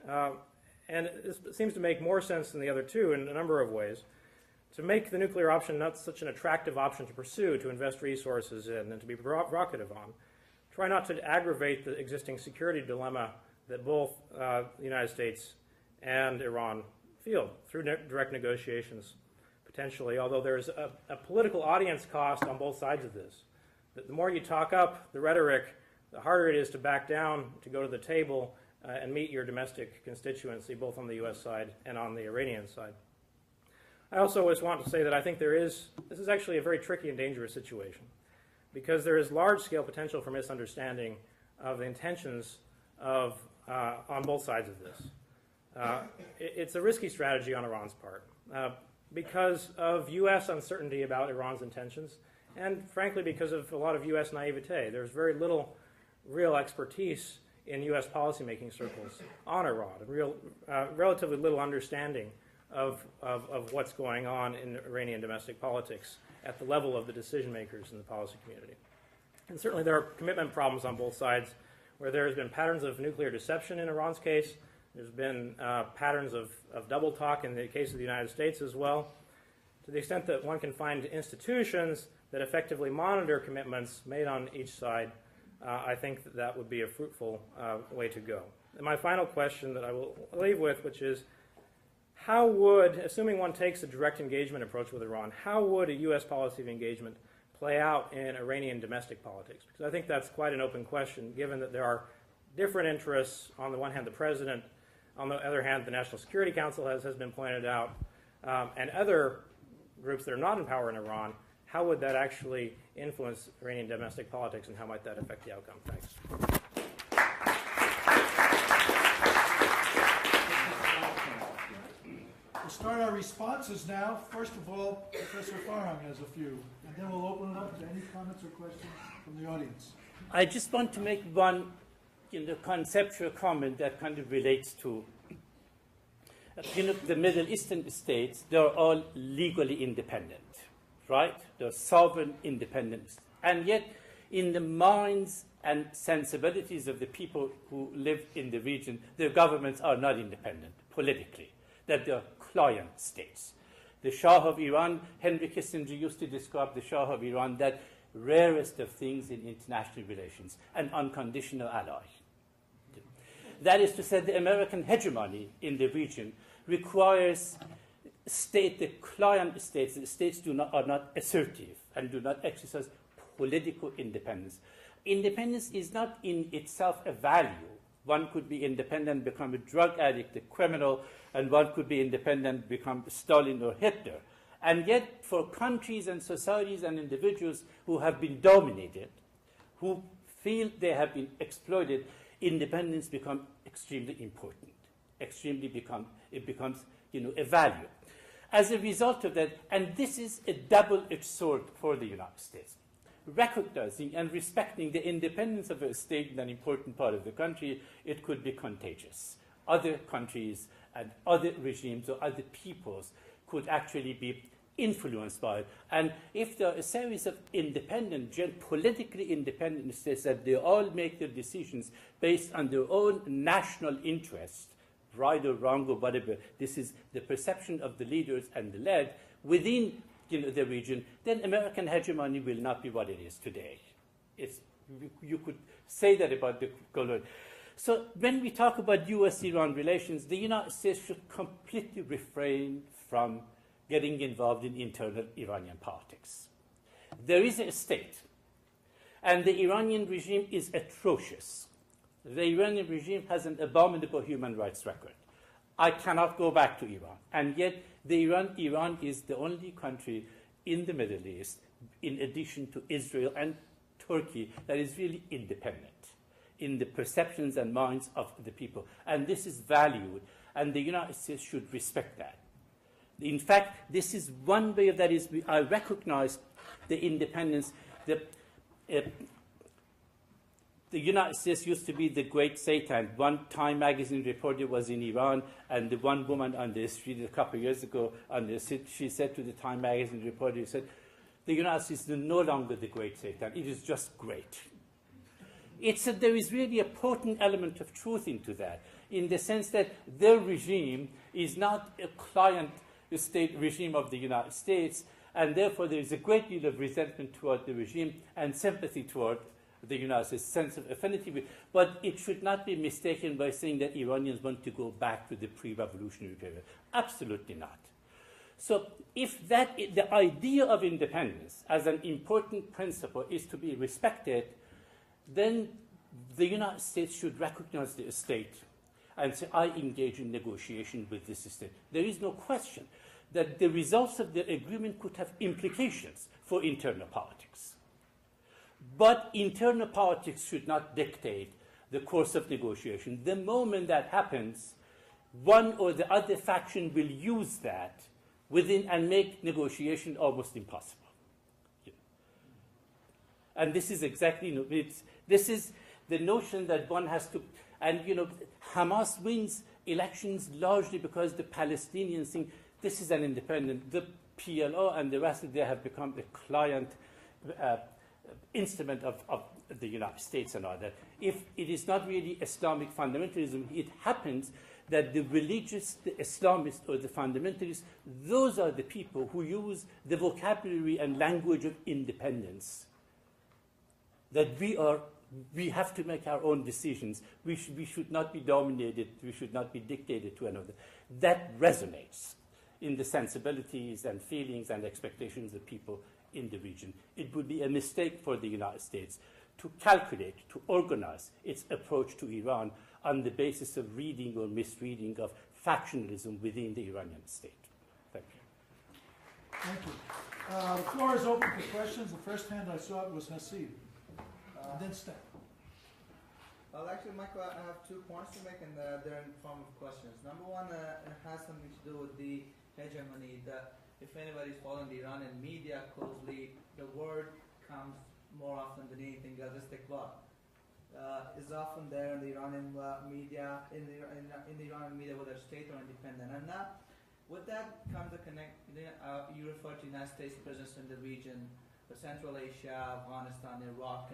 And it seems to make more sense than the other two in a number of ways. To make the nuclear option not such an attractive option to pursue, to invest resources in, and to be provocative on. Try not to aggravate the existing security dilemma that both the United States and Iran feel through direct negotiations, potentially, although there's a political audience cost on both sides of this. The more you talk up the rhetoric, the harder it is to back down, to go to the table, and meet your domestic constituency, both on the U.S. side and on the Iranian side. I also always want to say that I think this is actually a very tricky and dangerous situation, because there is large-scale potential for misunderstanding of the intentions on both sides of this. It's a risky strategy on Iran's part, because of U.S. uncertainty about Iran's intentions, and frankly because of a lot of U.S. naivete. There's very little real expertise in U.S. policymaking circles on Iran, and relatively little understanding of what's going on in Iranian domestic politics at the level of the decision makers in the policy community. And certainly there are commitment problems on both sides, where there has been patterns of nuclear deception in Iran's case. There's been patterns of double talk in the case of the United States as well. To the extent that one can find institutions that effectively monitor commitments made on each side, I think that would be a fruitful way to go. And my final question that I will leave with, which is, how would, assuming one takes a direct engagement approach with Iran, how would a U.S. policy of engagement play out in Iranian domestic politics? Because I think that's quite an open question, given that there are different interests. On the one hand, the president. On the other hand, the National Security Council has been pointed out, and other groups that are not in power in Iran. How would that actually influence Iranian domestic politics, and how might that affect the outcome? Thanks. We'll start our responses now. First of all, Professor Farhang has a few, and then we'll open it up to any comments or questions from the audience. I just want to make one conceptual comment that kind of relates to the Middle Eastern states. They're all legally independent, right? They're sovereign, independent. And yet, in the minds and sensibilities of the people who live in the region, their governments are not independent politically, that they're client states. The Shah of Iran, Henry Kissinger used to describe the Shah of Iran, that rarest of things in international relations, an unconditional ally. That is to say, the American hegemony in the region requires the client states, the states are not assertive and do not exercise political independence. Independence is not in itself a value. One could be independent, become a drug addict, a criminal, and one could be independent, become Stalin or Hitler. And yet, for countries and societies and individuals who have been dominated, who feel they have been exploited, independence becomes extremely important. It becomes a value. As a result of that, and this is a double-edged sword for the United States, recognizing and respecting the independence of a state in an important part of the country, it could be contagious. Other countries and other regimes or other peoples could actually be influenced by it. And if there are a series of politically independent states that they all make their decisions based on their own national interest, right or wrong or whatever, this is the perception of the leaders and the led within the region, then American hegemony will not be what it is today. You could say that about the colonial. So when we talk about U.S.-Iran relations, the United States should completely refrain from getting involved in internal Iranian politics. There is a state, and the Iranian regime is atrocious. The Iranian regime has an abominable human rights record. I cannot go back to Iran, and yet Iran is the only country in the Middle East, in addition to Israel and Turkey, that is really independent in the perceptions and minds of the people. And this is valued, and the United States should respect that. In fact, this is one way that is, I recognize the independence. The United States used to be the great Satan. One Time magazine reporter was in Iran, and the one woman on the street a couple of years ago, she said to the Time magazine reporter, she said, the United States is no longer the great Satan. It is just great. There is really a potent element of truth into that, in the sense that their regime is not a client state regime of the United States, and therefore there is a great deal of resentment toward the regime and sympathy toward the United States, sense of affinity. But it should not be mistaken by saying that Iranians want to go back to the pre-revolutionary period. Absolutely not. So if the idea of independence as an important principle is to be respected, then the United States should recognize the state and say, I engage in negotiation with this state. There is no question that the results of the agreement could have implications for internal politics. But internal politics should not dictate the course of negotiation. The moment that happens, one or the other faction will use that and make negotiation almost impossible. And this is exactly, this is the notion that one has to, and Hamas wins elections largely because the Palestinians think this is an independent, the PLO and the rest of them have become a client instrument of the United States and all that. If it is not really Islamic fundamentalism, it happens that the religious, the Islamists or the fundamentalists, those are the people who use the vocabulary and language of independence. That we have to make our own decisions. We should not be dominated. We should not be dictated to another. That resonates in the sensibilities and feelings and expectations of people in the region. It would be a mistake for the United States to calculate, to organize its approach to Iran on the basis of reading or misreading of factionalism within the Iranian state. Thank you. Thank you. The floor is open for questions. The first hand I saw was Hasib. And then Stan. Well, actually, Michael, I have 2 points to make, and they're in form of questions. Number one, it has something to do with the hegemony. If anybody's following the Iranian media closely, the word comes more often than anything else. Istiqlal is often there in the Iranian media, in the Iranian media, whether state or independent. And with that comes the connect. You refer to the United States presence in the region, Central Asia, Afghanistan, Iraq,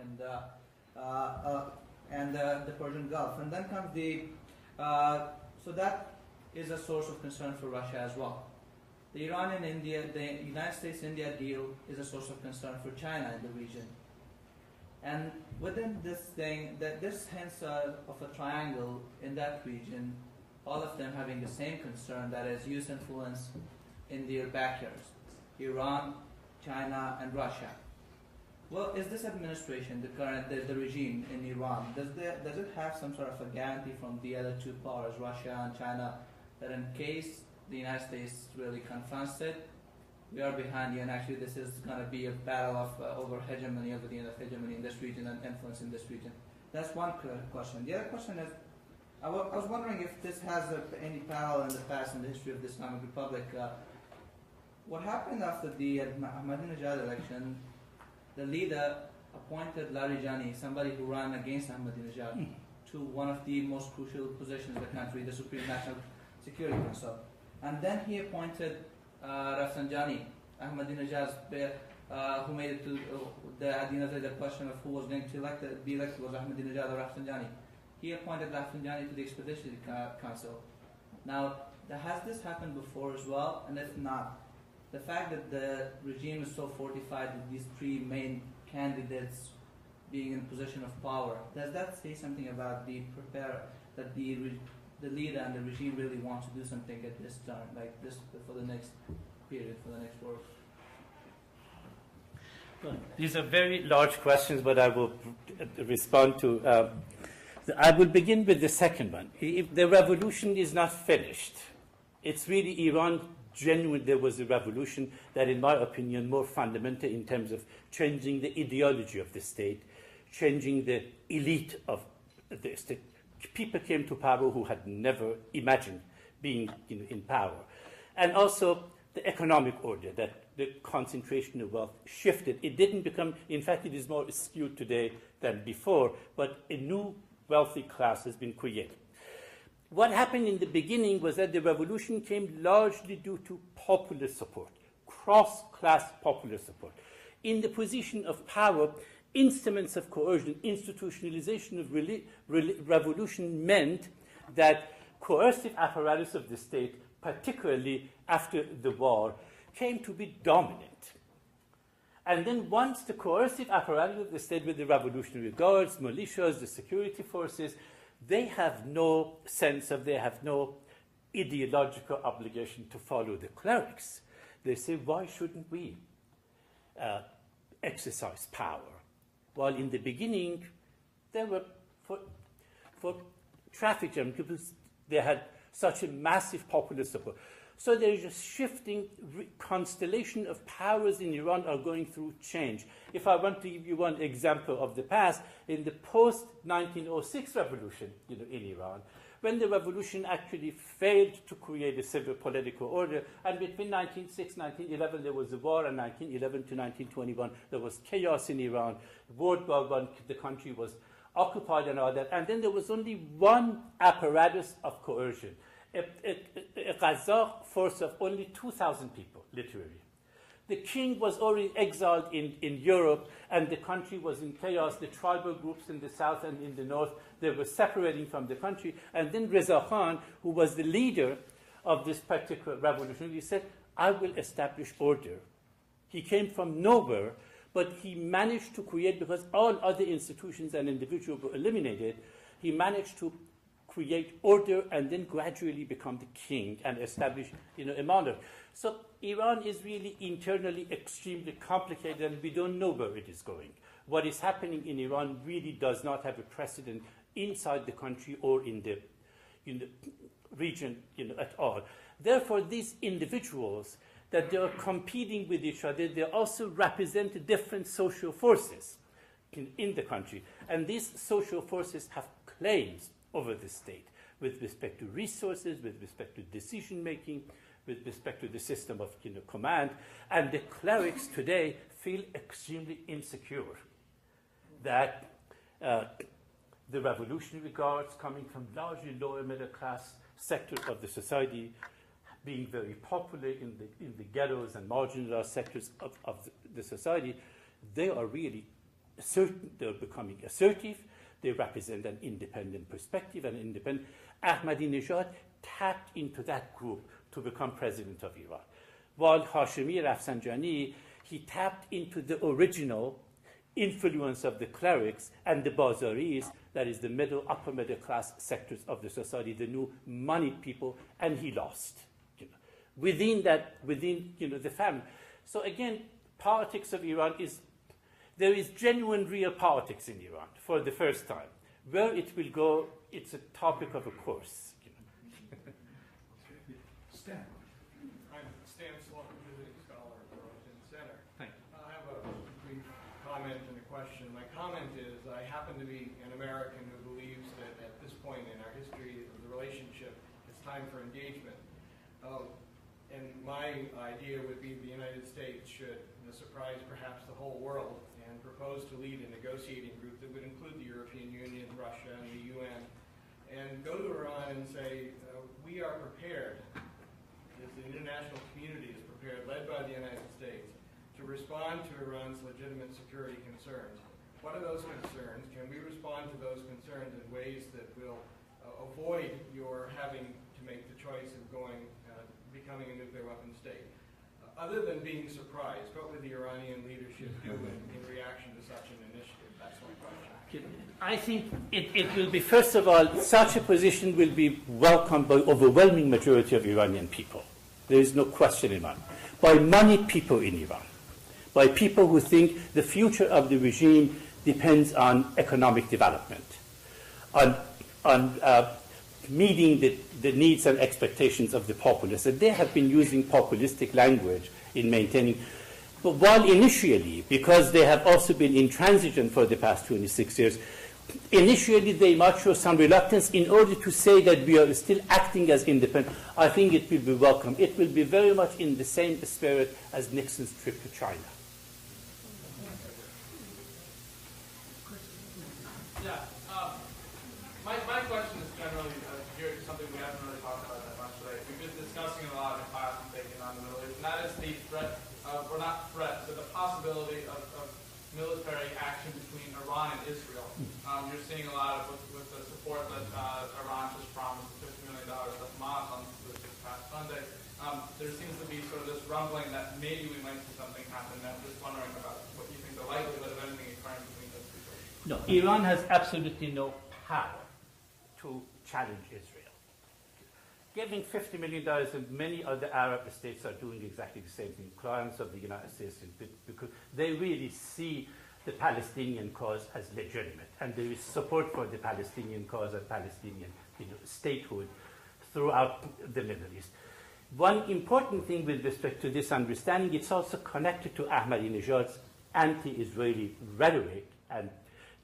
and the Persian Gulf. And then comes so that is a source of concern for Russia as well. The the United States-India deal is a source of concern for China in the region. And within this thing, this hints of a triangle in that region, all of them having the same concern, that is US influence in their backyards, Iran, China, and Russia. Well, is this administration, the regime in Iran, does it have some sort of a guarantee from the other 2 powers, Russia and China, that in case the United States really confronts it, we are behind you, and actually this is going to be a battle of over hegemony, over the end of hegemony in this region and influence in this region? That's one question. The other question is, I was wondering if this has any parallel in the past in the history of the Islamic Republic. What happened after the Ahmadinejad election? The leader appointed Larijani, somebody who ran against Ahmadinejad, to one of the most crucial positions in the country, the Supreme National Security Council. And then he appointed Rafsanjani, Ahmadinejad's who made it to at the end of the question of who was going to be elected was Ahmadinejad or Rafsanjani. He appointed Rafsanjani to the Expeditionary Council. Now, has this happened before as well? And if not, the fact that the regime is so fortified with these 3 main candidates being in position of power, does that say something about that the leader and the regime really want to do something at this time, like this, for the next period, for the next war? Well, these are very large questions, but I will respond to. I will begin with the second one. If the revolution is not finished, it's really Iran. Genuinely, there was a revolution that, in my opinion, more fundamental in terms of changing the ideology of the state, changing the elite of the state. People came to power who had never imagined being in power. And also the economic order, that the concentration of wealth shifted. It didn't become, in fact, it is more skewed today than before, but a new wealthy class has been created. What happened in the beginning was that the revolution came largely due to popular support, cross-class popular support. In the position of power, instruments of coercion, institutionalization of revolution meant that coercive apparatus of the state, particularly after the war, came to be dominant. And then once the coercive apparatus of the state with the Revolutionary Guards, militias, the security forces, they have no sense of, they have no ideological obligation to follow the clerics. They say, why shouldn't we exercise power? While in the beginning, they were for traffic jam, because they had such a massive popular support. So there is a shifting constellation of powers in Iran are going through change. If I want to give you one example of the past, in the post-1906 revolution in Iran, when the revolution actually failed to create a civil political order, and between 1906 and 1911 there was a war, and 1911 to 1921 there was chaos in Iran. World War I, the country was occupied and all that, and then there was only one apparatus of coercion. A Kazakh force of only 2,000 people, literally. The king was already exiled in Europe, and the country was in chaos. The tribal groups in the south and in the north, they were separating from the country. And then Reza Khan, who was the leader of this particular revolution, he said, I will establish order. He came from nowhere, but he managed to create, because all other institutions and individuals were eliminated, he managed to create order and then gradually become the king and establish a monarch. So Iran is really internally extremely complicated, and we don't know where it is going. what is happening in Iran really does not have a precedent inside the country or in the region at all. Therefore, these individuals, that they are competing with each other, they also represent different social forces in the country. And these social forces have claims over the state with respect to resources, with respect to decision-making, with respect to the system of command. And the clerics today feel extremely insecure that the revolutionary guards coming from largely lower middle class sectors of the society, being very popular in the ghettos and marginalized sectors of the society, they are really they're becoming assertive. They represent an independent perspective, an independent. Ahmadinejad tapped into that group to become president of Iran. While Hashemi Rafsanjani, he tapped into the original influence of the clerics and the bazaris, that is the upper middle class sectors of the society, the new moneyed people, and he lost. Within the family. So again, politics of Iran there is genuine real politics in Iran for the first time. Where it will go, it's a topic of a course. Stan. I'm Stan Sloan, visiting scholar at the Rosen Center. Thank you. I have a brief comment and a question. My comment is I happen to be an American who believes that at this point in our history of the relationship, it's time for engagement. And my idea would be the United States should surprise perhaps the whole world and propose to lead a negotiating group that would include the European Union, Russia, and the UN, and go to Iran and say, we are prepared, as the international community is prepared, led by the United States, to respond to Iran's legitimate security concerns. What are those concerns? Can we respond to those concerns in ways that will avoid your having to make the choice of becoming a nuclear weapon state? Other than being surprised, what would the Iranian leadership do in reaction to such an initiative? That's my question. I think it will be, first of all, such a position will be welcomed by overwhelming majority of Iranian people. There is no question in mind. By many people in Iran, by people who think the future of the regime depends on economic development, on meeting the needs and expectations of the populace. And they have been using populistic language in maintaining. But while initially, because they have also been intransigent for the past 26 years, initially they might show some reluctance in order to say that we are still acting as independent. I think it will be welcome. It will be very much in the same spirit as Nixon's trip to China. Yeah. My question is generally something we haven't really talked about that much today. We've been discussing a lot in class and taking on the Middle East, and that is the threat, or not threat, but the possibility of military action between Iran and Israel. You're seeing a lot of, with the support that Iran just promised, $50 million to Hamas on this past Sunday. There seems to be sort of this rumbling that maybe we might see something happen. I'm just wondering about what you think the likelihood of anything occurring between those two places. No, Iran has absolutely no power to challenge Israel. Giving $50 million, and many other Arab states are doing exactly the same thing, clients of the United States, because they really see the Palestinian cause as legitimate, and there is support for the Palestinian cause and Palestinian statehood throughout the Middle East. One important thing with respect to this understanding, it's also connected to Ahmadinejad's anti-Israeli rhetoric and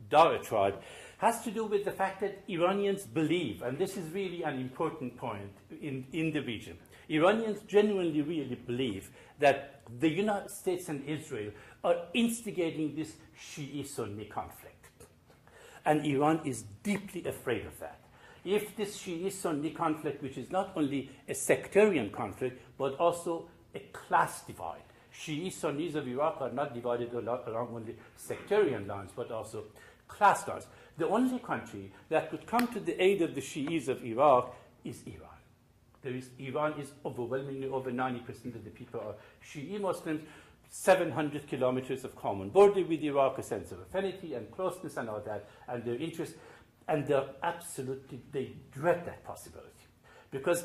diatribe, has to do with the fact that Iranians believe, and this is really an important point in the region, Iranians genuinely really believe that the United States and Israel are instigating this Shi'i-Sunni conflict. And Iran is deeply afraid of that. If this Shi'i-Sunni conflict, which is not only a sectarian conflict, but also a class divide. Shi'i-Sunnis of Iraq are not divided along only sectarian lines, but also class lines. The only country that could come to the aid of the Shi'is of Iraq is Iran. Iran is overwhelmingly, over 90% of the people are Shi'i Muslims, 700 kilometers of common border with Iraq, a sense of affinity and closeness and all that, and their interest, and they dread that possibility. Because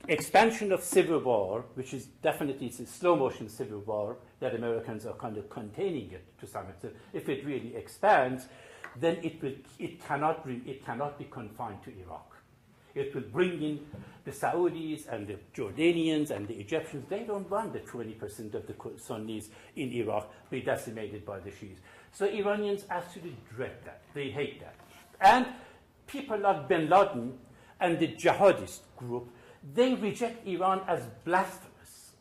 expansion of civil war, which is definitely it's a slow motion civil war that Americans are kind of containing it to some extent. If it really expands, then it cannot be confined to Iraq. It will bring in the Saudis and the Jordanians and the Egyptians. They don't want the 20% of the Sunnis in Iraq be decimated by the Shias. So Iranians actually dread that. They hate that. And people like bin Laden and the jihadist group, they reject Iran as blasphemous.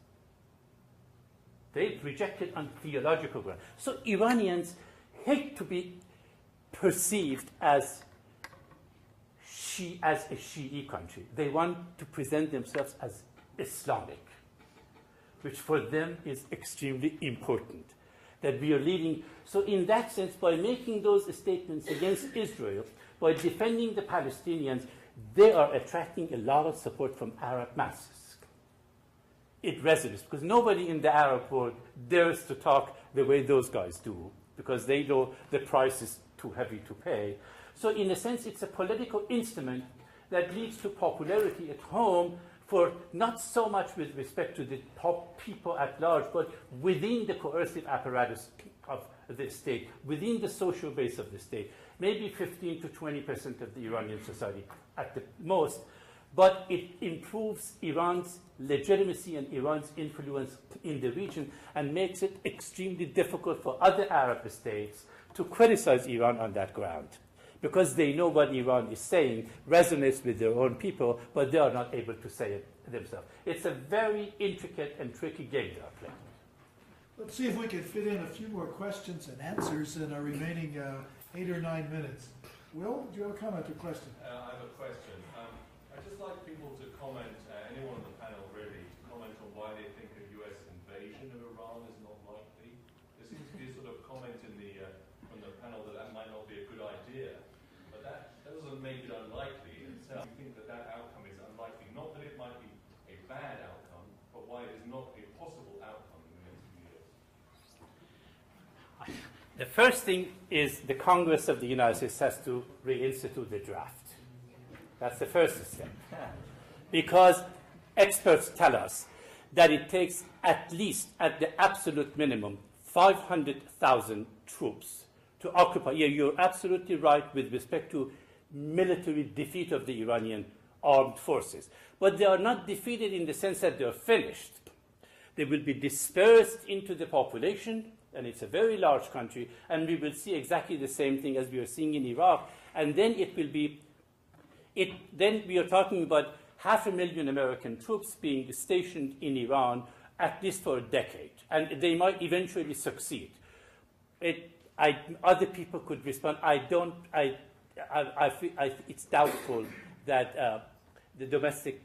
They reject it on theological grounds. So Iranians hate to be perceived as a Shi'i country. They want to present themselves as Islamic, which for them is extremely important, that we are leading. So in that sense, by making those statements against Israel, by defending the Palestinians, they are attracting a lot of support from Arab masses. It resonates, because nobody in the Arab world dares to talk the way those guys do, because they know the price is too heavy to pay. So in a sense, it's a political instrument that leads to popularity at home, for not so much with respect to the people at large, but within the coercive apparatus of the state, within the social base of the state, maybe 15 to 20% of the Iranian society at the most, but it improves Iran's legitimacy and Iran's influence in the region and makes it extremely difficult for other Arab states to criticize Iran on that ground, because they know what Iran is saying resonates with their own people, but they are not able to say it themselves. It's a very intricate and tricky game they are playing. Let's see if we can fit in a few more questions and answers in our remaining 8 or 9 minutes. Will, do you have a comment or question? I have a question. I'd just like people to comment, anyone on the panel really, comment on why they think a US invasion of Iran is not likely. There seems to be a sort of comment in from the panel that might not be a good idea, but that doesn't make it unlikely in itself. You think that outcome is unlikely, not that it might be a bad outcome, but why it is not a possible outcome in the next few years. The first thing is the Congress of the United States has to reinstitute the draft. That's the first step. Because experts tell us that it takes at least, at the absolute minimum, 500,000 troops to occupy. Yeah, you're absolutely right with respect to military defeat of the Iranian armed forces. But they are not defeated in the sense that they're finished. They will be dispersed into the population, and it's a very large country, and we will see exactly the same thing as we are seeing in Iraq. And then it will be, then we are talking about 500,000 American troops being stationed in Iran at least for a decade, and they might eventually succeed. Other people could respond. It's doubtful that the domestic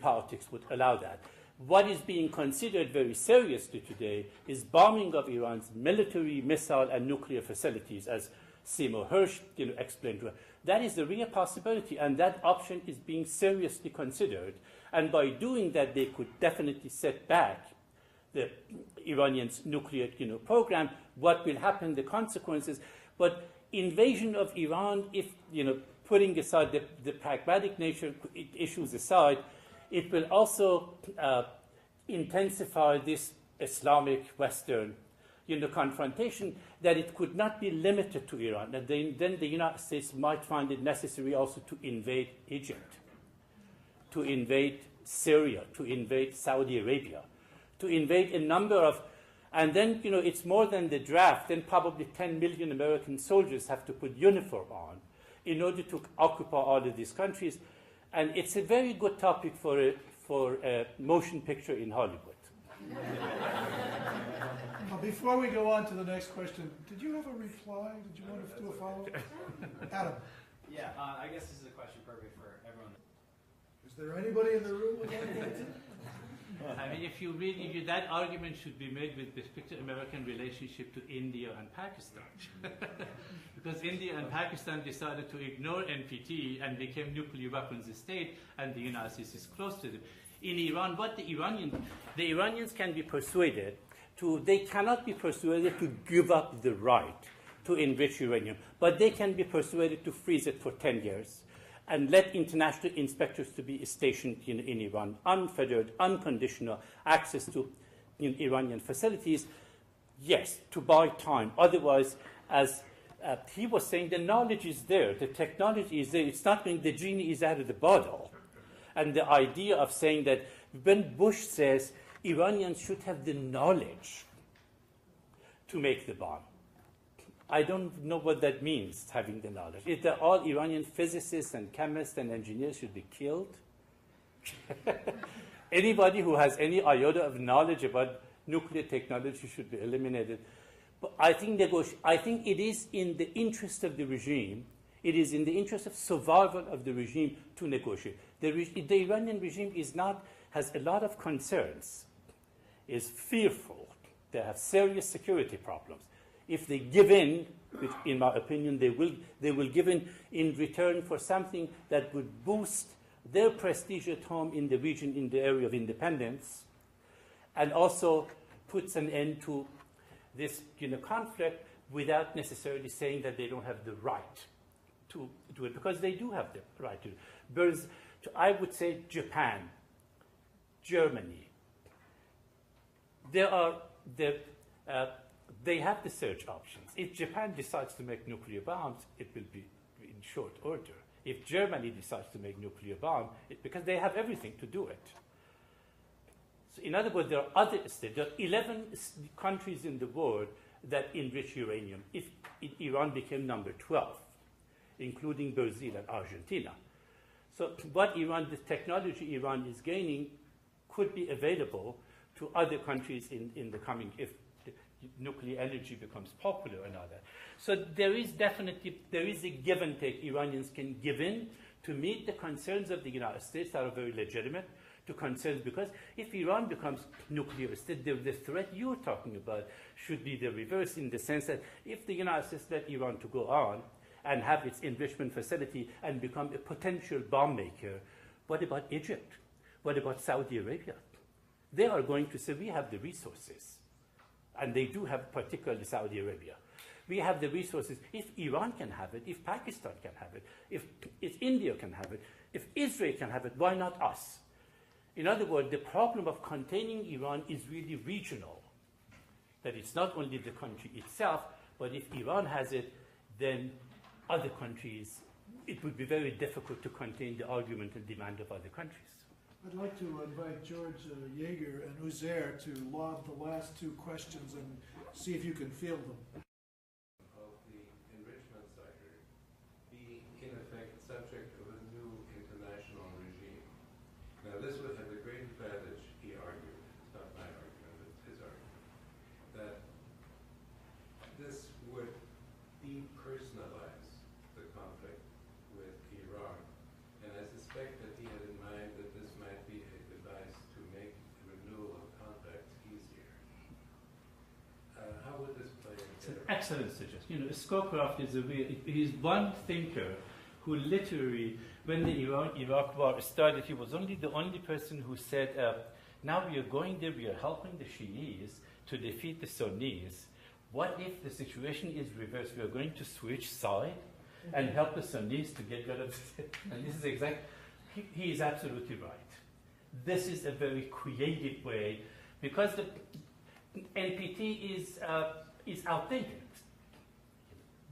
politics would allow that. What is being considered very seriously today is bombing of Iran's military, missile, and nuclear facilities, as Seymour Hersh explained to us. That is a real possibility, and that option is being seriously considered. And by doing that, they could definitely set back the Iranians' nuclear program. What will happen, the consequences. But invasion of Iran, if putting aside the pragmatic nature issues aside, it will also intensify this Islamic Western confrontation, that it could not be limited to Iran. And then the United States might find it necessary also to invade Egypt, to invade Syria, to invade Saudi Arabia, to invade a number of, and then it's more than the draft. Then probably 10 million American soldiers have to put uniform on in order to occupy all of these countries. And it's a very good topic for a motion picture in Hollywood. Before we go on to the next question, did you have a reply? Did you want to do a follow-up? Adam. Yeah, I guess this is a question perfect for everyone. Is there anybody in the room who would like to answer? I mean, if you really, that argument should be made with respect to American relationship to India and Pakistan. Because India and Pakistan decided to ignore NPT and became nuclear weapons state, and the United States is close to them. In Iran, what the Iranians can be persuaded to, they cannot be persuaded to give up the right to enrich uranium, but they can be persuaded to freeze it for 10 years and let international inspectors to be stationed in Iran, unfettered, unconditional access to Iranian facilities. yes, to buy time. Otherwise, as he was saying, the knowledge is there, the technology is there. It's not mean the genie is out of the bottle. And the idea of saying that when Bush says Iranians should have the knowledge to make the bomb, I don't know what that means, having the knowledge. If all Iranian physicists and chemists and engineers should be killed, anybody who has any iota of knowledge about nuclear technology should be eliminated. But I think it is in the interest of the regime, it is in the interest of survival of the regime to negotiate. The Iranian regime has a lot of concerns, is fearful. They have serious security problems. If they give in, which in my opinion they will give in return for something that would boost their prestige at home in the region, in the area of independence, and also puts an end to this conflict without necessarily saying that they don't have the right to do it, because they do have the right to do it. I would say Japan, Germany, they have the search options. If Japan decides to make nuclear bombs, it will be in short order. If Germany decides to make nuclear bomb, because they have everything to do it. So in other words, there are 11 countries in the world that enrich uranium. If Iran became number 12, including Brazil and Argentina. So the technology Iran is gaining could be available to other countries in the coming, if nuclear energy becomes popular and all that. So there is a give and take. Iranians can give in to meet the concerns of the United States that are very legitimate, to concerns, because if Iran becomes nuclear state, the threat you're talking about should be the reverse, in the sense that if the United States let Iran to go on and have its enrichment facility and become a potential bomb maker, what about Egypt? What about Saudi Arabia? They are going to say, we have the resources. And they do have, particularly Saudi Arabia. We have the resources. If Iran can have it, if Pakistan can have it, if India can have it, if Israel can have it, why not us? In other words, the problem of containing Iran is really regional. That it's not only the country itself, but if Iran has it, then other countries, it would be very difficult to contain the argument and demand of other countries. I'd like to invite George Yeager and Uzair to lob the last two questions and see if you can field them. Of the enrichment sector be, in effect, subject of a new international regime. Now, this would have the great advantage, he argued, it's not my argument, it's his argument, that this would depersonalize the conflict with Iran. And I suspect that he had in mind that this might be a device to make renewal of contacts easier. How would this play into It's an excellent suggestion. Scowcroft he's one thinker who literally, when the Iraq war started, he was the only person who said, now we are going there, we are helping the Shiis to defeat the Sunnis. What if the situation is reversed? We are going to switch side and help the Sunnis to get rid of it. And this is he is absolutely right. This is a very creative way, because the NPT is outdated.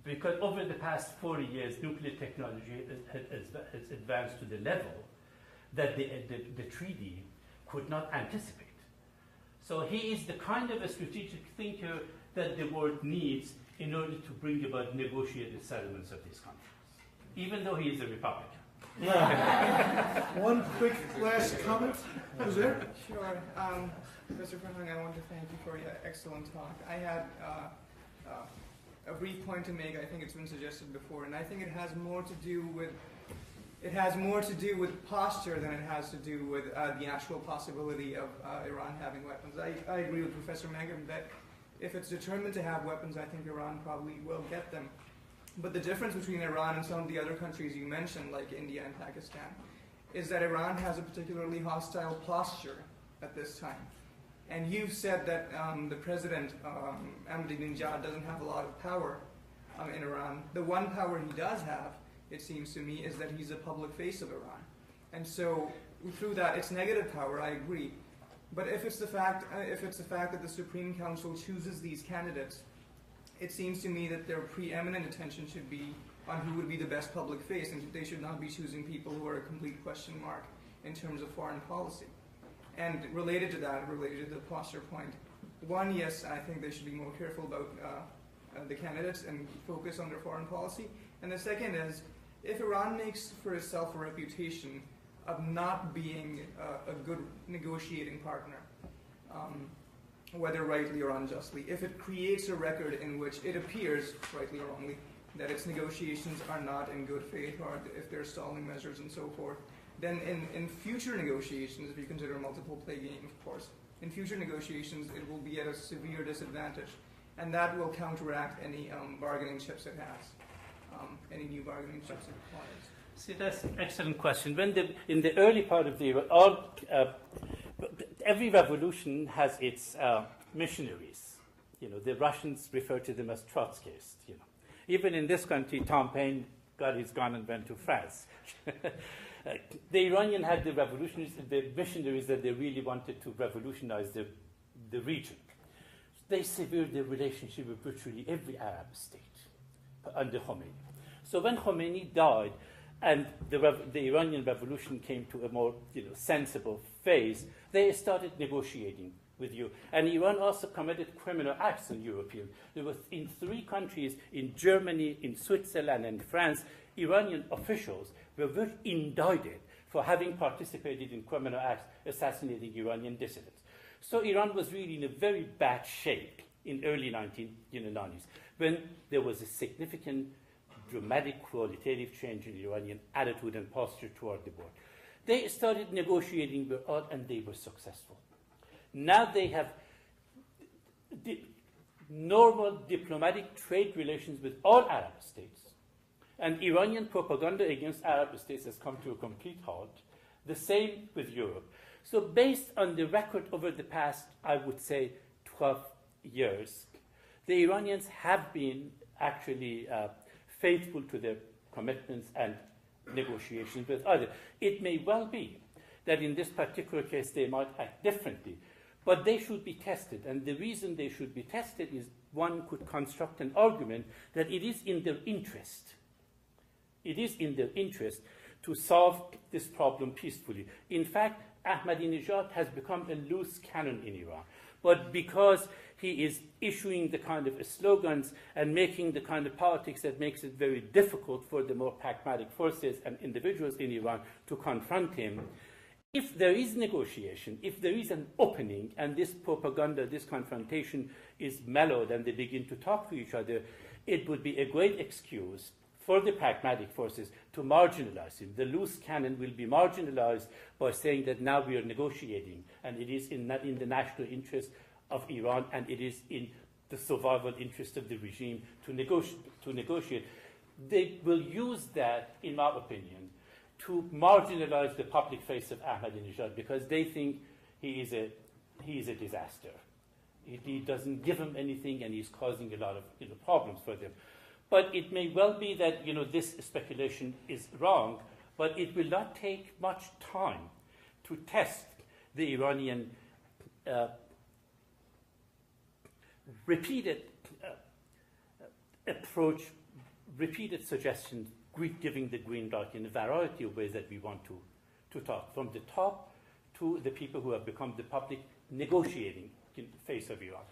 Because over the past 40 years, nuclear technology has advanced to the level that the treaty could not anticipate. So he is the kind of a strategic thinker that the world needs in order to bring about negotiated settlements of these conflicts, even though he is a Republican. One quick last comment. Who's there? Sure. Mr. Farhang, I want to thank you for your excellent talk. I had a brief point to make. I think it's been suggested before, and I think it has more to do with posture than it has to do with the actual possibility of Iran having weapons. I agree with Professor Megham that if it's determined to have weapons, I think Iran probably will get them. But the difference between Iran and some of the other countries you mentioned, like India and Pakistan, is that Iran has a particularly hostile posture at this time. And you've said that the president, Ahmadinejad, doesn't have a lot of power in Iran. The one power he does have, it seems to me, is that he's a public face of Iran. And so through that, it's negative power, I agree. But if it's the fact that the Supreme Council chooses these candidates, it seems to me that their preeminent attention should be on who would be the best public face, and they should not be choosing people who are a complete question mark in terms of foreign policy. And related to that, related to the posture point, one, yes, I think they should be more careful about the candidates and focus on their foreign policy. And the second is, if Iran makes for itself a reputation of not being a good negotiating partner, whether rightly or unjustly, if it creates a record in which it appears, rightly or wrongly, that its negotiations are not in good faith, or if there are stalling measures and so forth, then in future negotiations, if you consider a multiple play game, of course, in future negotiations it will be at a severe disadvantage, and that will counteract any bargaining chips it has, any new bargaining chips it acquires. See, that's an excellent question. In the early part of the every revolution has its missionaries. The Russians refer to them as Trotskyists. Even in this country, Tom Paine got his gun and went to France. The Iranian had the revolutionaries, the missionaries that they really wanted to revolutionize the region. They severed their relationship with virtually every Arab state under Khomeini. So when Khomeini died, and the Iranian revolution came to a more sensible phase, they started negotiating with you. And Iran also committed criminal acts on European. There were in 3 countries, in Germany, in Switzerland, and France, Iranian officials were indicted for having participated in criminal acts assassinating Iranian dissidents. So Iran was really in a very bad shape in early 1990s, when there was a significant dramatic qualitative change in Iranian attitude and posture toward the board. They started negotiating with all, and they were successful. Now they have normal diplomatic trade relations with all Arab states, and Iranian propaganda against Arab states has come to a complete halt. The same with Europe. So based on the record over the past, I would say, 12 years, the Iranians have been actually faithful to their commitments and negotiations with others. It may well be that in this particular case they might act differently, but they should be tested. And the reason they should be tested is one could construct an argument that it is in their interest. It is in their interest to solve this problem peacefully. In fact, Ahmadinejad has become a loose cannon in Iran. But because he is issuing the kind of slogans and making the kind of politics that makes it very difficult for the more pragmatic forces and individuals in Iran to confront him, if there is negotiation, if there is an opening, and this propaganda, this confrontation is mellowed and they begin to talk to each other, it would be a great excuse for the pragmatic forces to marginalize him. The loose cannon will be marginalized by saying that now we are negotiating, and it is in the national interest of Iran, and it is in the survival interest of the regime to negotiate. They will use that, in my opinion, to marginalize the public face of Ahmadinejad, because they think he is a disaster. He doesn't give them anything, and he's causing a lot of problems for them. But it may well be that this speculation is wrong, but it will not take much time to test the Iranian repeated approach, repeated suggestions, giving the green light in a variety of ways that we want to talk, from the top to the people who have become the public negotiating face of Iran.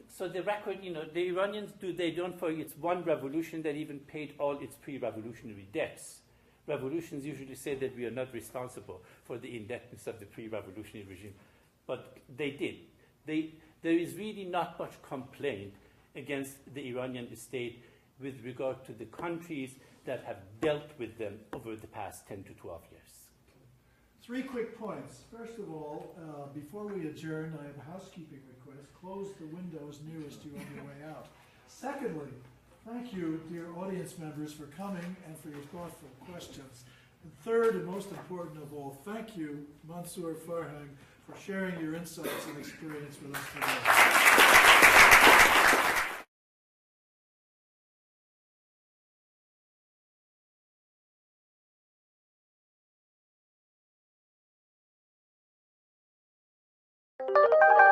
So the record, the Iranians they don't forget it's one revolution that even paid all its pre-revolutionary debts. Revolutions usually say that we are not responsible for the indebtedness of the pre-revolutionary regime, but they did. There is really not much complaint against the Iranian state with regard to the countries that have dealt with them over the past 10 to 12 years. 3 quick points. First of all, before we adjourn, I have a housekeeping request. Close the windows nearest you on your way out. Secondly, thank you, dear audience members, for coming and for your thoughtful questions. And third, and most important of all, thank you, Mansour Farhang, for sharing your insights and experience with us today. you.